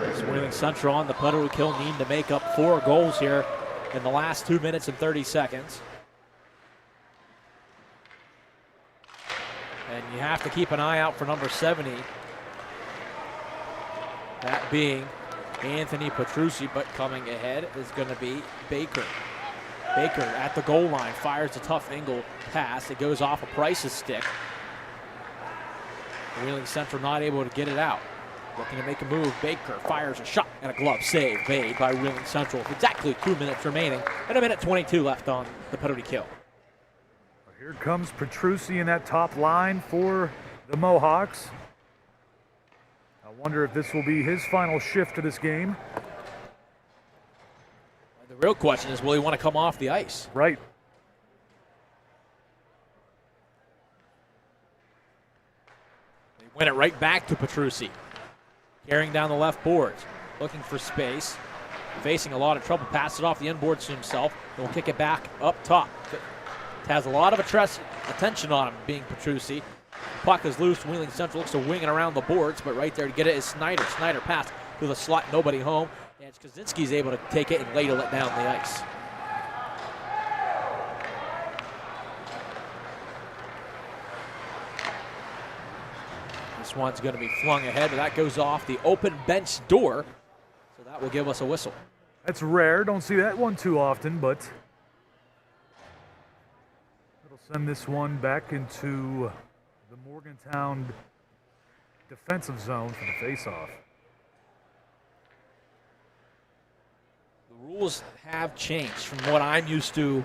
It's Wheeling Central on the penalty kill, need to make up 4 goals here in the last 2 minutes and 30 seconds. And you have to keep an eye out for number 70. That being Anthony Petrucci, but coming ahead is going to be Baker. Baker at the goal line fires a tough angle pass. It goes off of Price's stick. Wheeling Central not able to get it out. Looking to make a move. Baker fires a shot. And a glove save made by Wheeling Central with exactly 2 minutes remaining and a minute 22 left on the penalty kill. Here comes Petrucci in that top line for the Mohawks. I wonder if this will be his final shift to this game. The real question is, will he want to come off the ice? Right. They win it right back to Petrucci. Carrying down the left boards, looking for space, facing a lot of trouble, passes it off the end boards to himself, and will kick it back up top. Has a lot of attention on him, being Petrucci. Puck is loose. Wheeling Central looks to wing it around the boards, but right there to get it is Snyder. Snyder pass to the slot, nobody home. And Kaczynski's able to take it and ladle it down the ice. This one's going to be flung ahead, but that goes off the open bench door. So that will give us a whistle. That's rare. Don't see that one too often, but it'll send this one back into the Morgantown defensive zone for the faceoff. The rules have changed from what I'm used to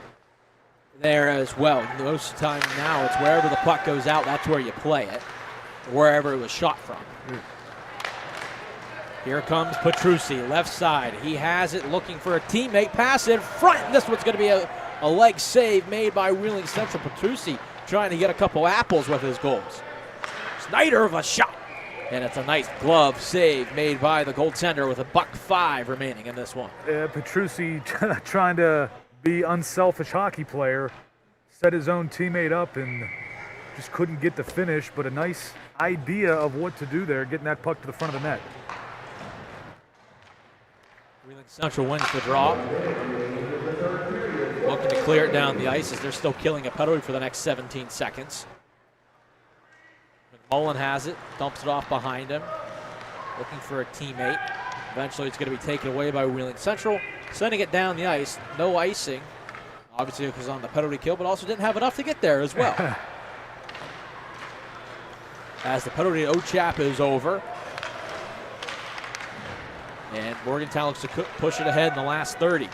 there as well. Most of the time now, it's wherever the puck goes out, that's where you play it, wherever it was shot from. Here comes Petrucci, left side. He has it, looking for a teammate. Pass in front. This one's going to be a leg save made by Wheeling Central. Petrucci trying to get a couple apples with his goals. Snyder of a shot. And it's a nice glove save made by the goaltender with $1.05 remaining in this one. Petrucci trying to be unselfish hockey player, set his own teammate up and just couldn't get the finish, but a nice idea of what to do there, getting that puck to the front of the net. Wheeling Central wins the draw. Looking to clear it down the ice as they're still killing a penalty for the next 17 seconds. McMullen has it, dumps it off behind him, looking for a teammate. Eventually it's going to be taken away by Wheeling Central, sending it down the ice. No icing. Obviously it was on the penalty kill, but also didn't have enough to get there as well. As the penalty to Ochap is over. And Morgantown looks to push it ahead in the last 30.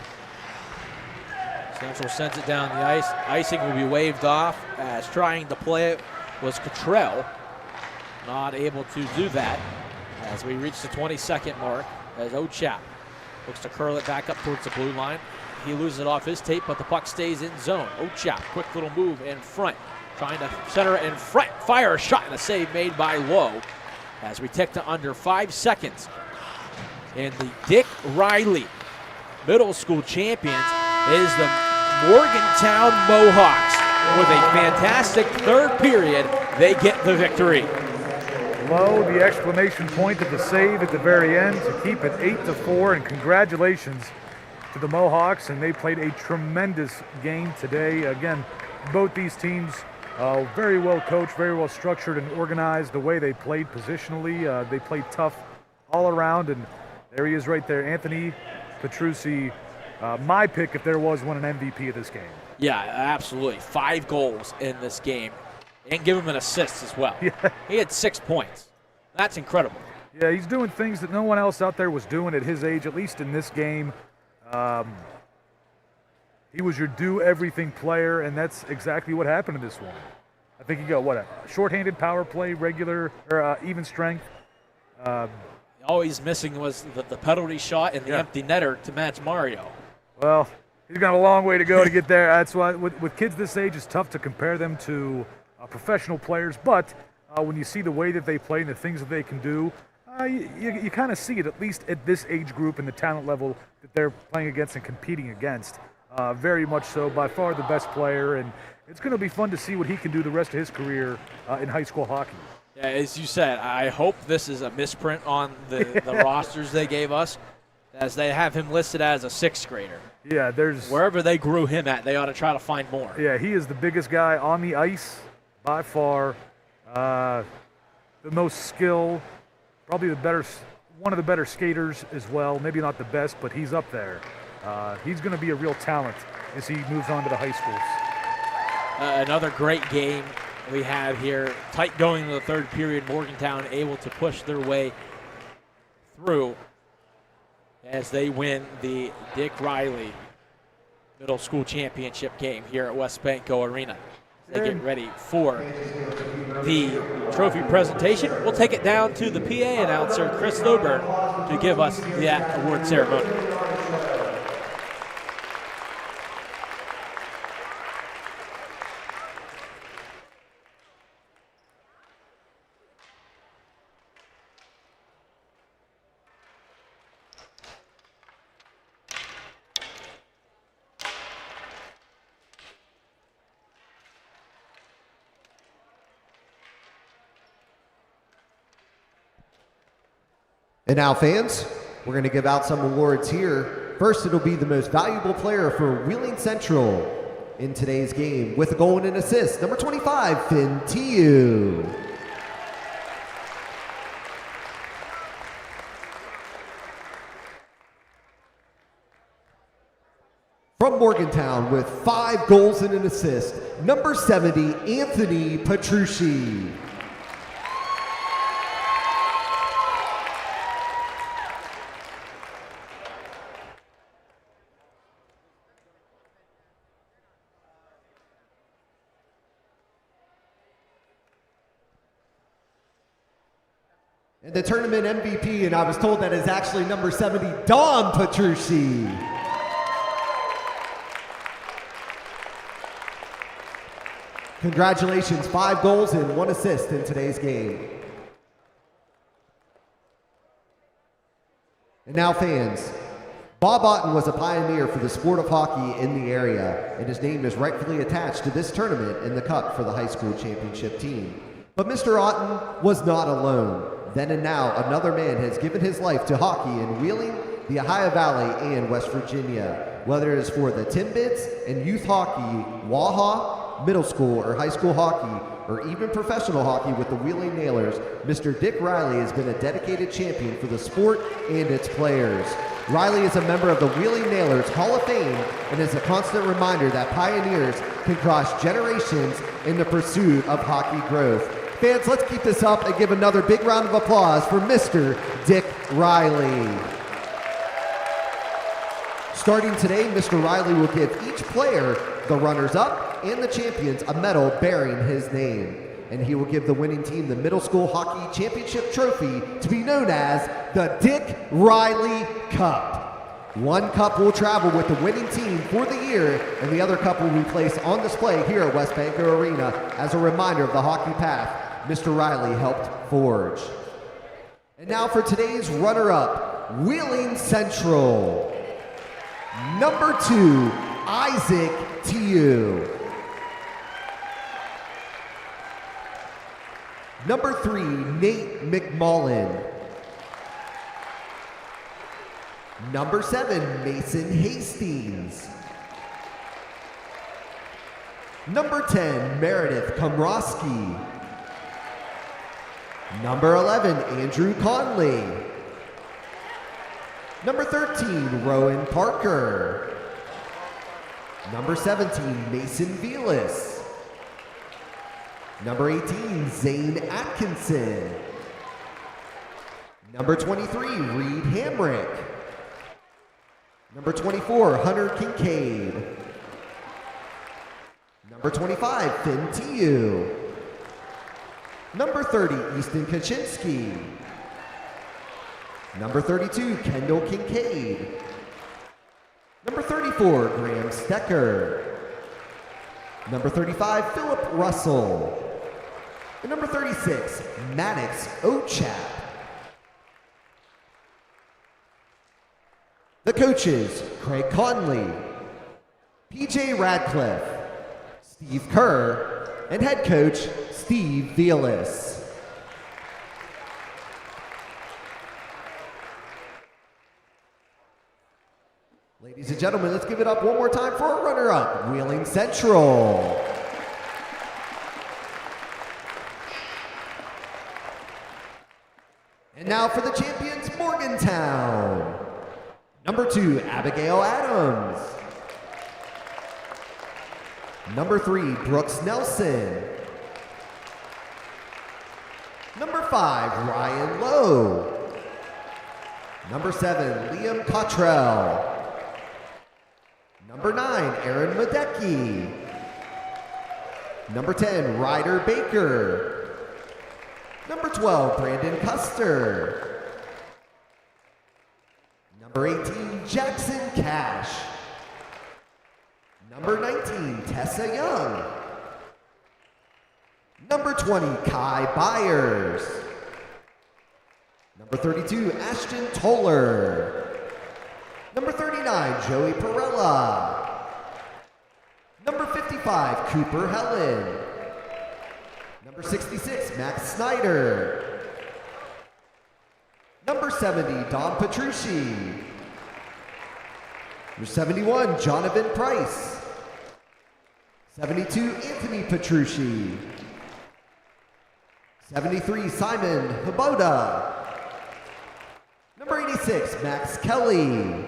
Central sends it down the ice. Icing will be waved off as trying to play it was Cottrell. Not able to do that as we reach the 22nd mark as Ochap looks to curl it back up towards the blue line. He loses it off his tape, but the puck stays in zone. Ochap, quick little move in front. Trying to center it in front. Fire a shot and a save made by Lowe as we tick to under 5 seconds. And the Dick Riley Middle School champions is the Morgantown Mohawks. With a fantastic third period, they get the victory. Lowe, the exclamation point of the save at the very end to keep it 8-4, and congratulations to the Mohawks, and they played a tremendous game today. Again, both these teams very well coached, very well structured and organized the way they played positionally. They played tough all around, and there he is right there, Anthony Petrucci, my pick if there was one, an MVP of this game. Yeah, absolutely. 5 goals in this game, and give him an assist as well. Yeah. He had 6 points. That's incredible. Yeah, he's doing things that no one else out there was doing at his age, at least in this game. He was your do-everything player, and that's exactly what happened in this one. I think he got, a shorthanded power play, regular, or even strength. All he's missing was the penalty shot and the empty netter to match Mario. Well, he's got a long way to go to get there. That's why with kids this age, it's tough to compare them to professional players. But when you see the way that they play and the things that they can do, you kind of see it, at least at this age group and the talent level that they're playing against and competing against. Very much so, by far the best player. And it's going to be fun to see what he can do the rest of his career in high school hockey. Yeah, as you said, I hope this is a misprint on the rosters they gave us, as they have him listed as a 6th grader. Yeah, wherever they grew him at, they ought to try to find more. Yeah, he is the biggest guy on the ice by far. The most skill, probably one of the better skaters as well. Maybe not the best, but he's up there. He's going to be a real talent as he moves on to the high schools. Another great game we have here. Tight going to the third period. Morgantown able to push their way through. as they win the Dick Riley Middle School Championship game here at WesBanco Arena. They get ready for the trophy presentation. We'll take it down to the PA announcer, Chris Loburn, to give us that award ceremony. And now, fans, we're going to give out some awards here. First, it'll be the most valuable player for Wheeling Central in today's game with a goal and an assist. Number 25, Finn Tiu. From Morgantown with 5 goals and an assist, number 70, Anthony Petrucci. And the tournament MVP, and I was told that is actually number 70, Don Petrucci. Congratulations, 5 goals and 1 assist in today's game. And now, fans, Bob Otten was a pioneer for the sport of hockey in the area, and his name is rightfully attached to this tournament in the cup for the high school championship team. But Mr. Otten was not alone. Then and now, another man has given his life to hockey in Wheeling, the Ohio Valley, and West Virginia. Whether it is for the Timbits and youth hockey, Waha, middle school or high school hockey, or even professional hockey with the Wheeling Nailers, Mr. Dick Riley has been a dedicated champion for the sport and its players. Riley is a member of the Wheeling Nailers Hall of Fame and is a constant reminder that pioneers can cross generations in the pursuit of hockey growth. Fans, let's keep this up and give another big round of applause for Mr. Dick Riley. Starting today, Mr. Riley will give each player, the runners-up and the champions, a medal bearing his name. And he will give the winning team the Middle School Hockey Championship Trophy to be known as the Dick Riley Cup. 1 cup will travel with the winning team for the year, and the other cup will be placed on display here at WesBanco Arena as a reminder of the hockey path Mr. Riley helped forge. And now for today's runner-up, Wheeling Central. Number 2, Isaac Tiu. Number 3, Nate McMullen. Number 7, Mason Hastings. Number 10, Meredith Komrosky. Number 11, Andrew Conley. Number 13, Rowan Parker. Number 17, Mason Velas. Number 18, Zane Atkinson. Number 23, Reed Hamrick. Number 24, Hunter Kincaid. Number 25, Finn Tiu. Number 30, Easton Kaczynski. Number 32, Kendall Kincaid. Number 34, Graham Stecker. Number 35, Philip Russell. And number 36, Maddox Ochap. The coaches, Craig Conley, PJ Radcliffe, Steve Kerr, and head coach, Steve Velas. Ladies and gentlemen, let's give it up one more time for our runner-up, Wheeling Central. And now for the champions, Morgantown. Number 2, Abigail Adams. Number 3, Brooks Nelson. Number 5, Ryan Lowe. Number 7, Liam Cottrell. Number 9, Aaron Madecki. Number 10, Ryder Baker. Number 12, Brandon Custer. Number 18, Jackson Cash. Number 19, Tessa Young. Number 20, Kai Byers. Number 32, Ashton Toller. Number 39, Joey Perella. Number 55, Cooper Helen. Number 66, Max Snyder. Number 70, Don Petrucci. Number 71, Jonathan Price. 72, Anthony Petrucci. 73, Simon Hiboda. Number 86, Max Kelly.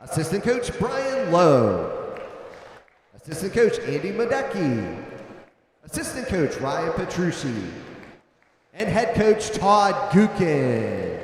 Assistant Coach Brian Lowe. Assistant Coach Andy Madecki. Assistant Coach Ryan Petrucci. And Head Coach Todd Gukin.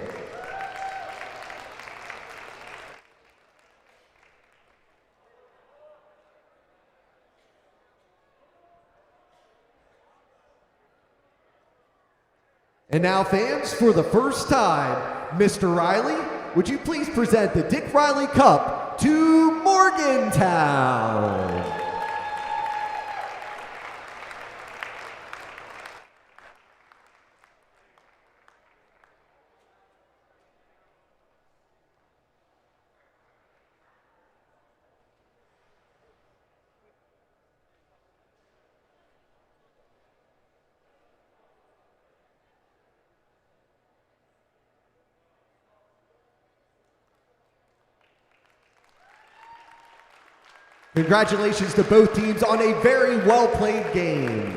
And now, fans, for the first time, Mr. Riley, would you please present the Dick Riley Cup to Morgantown? Congratulations to both teams on a very well-played game.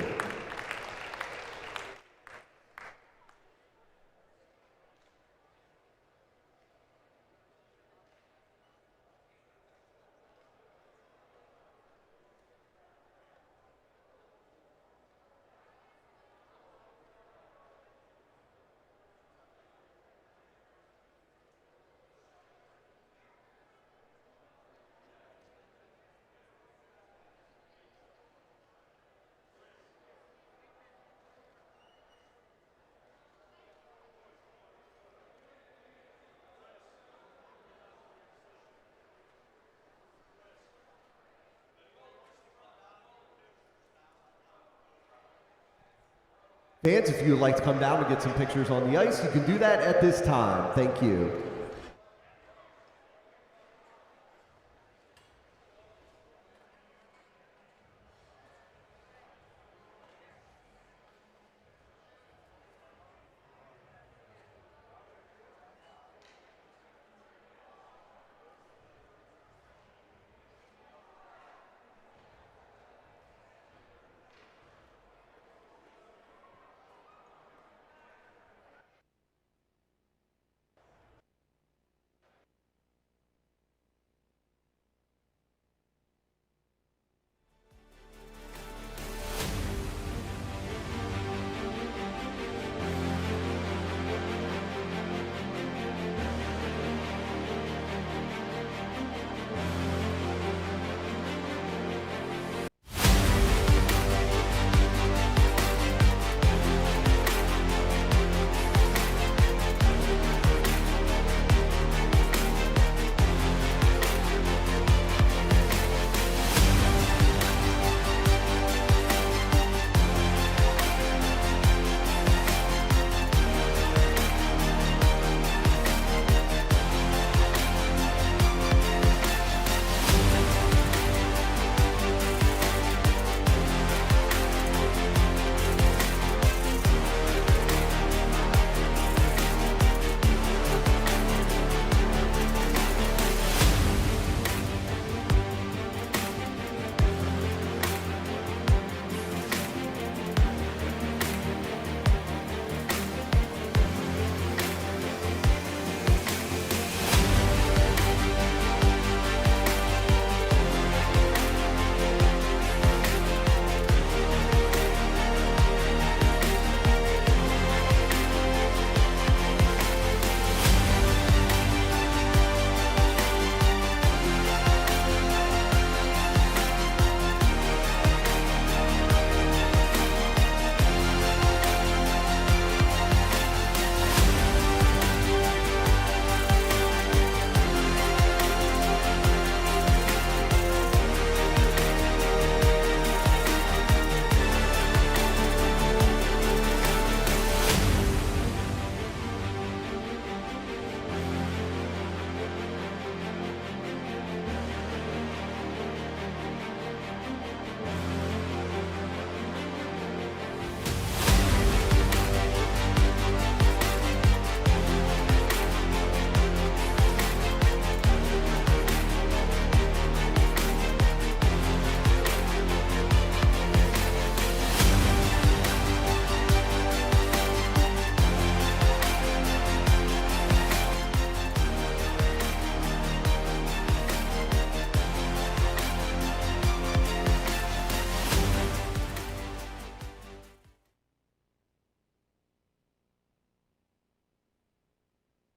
Fans, if you would like to come down and get some pictures on the ice, you can do that at this time. Thank you.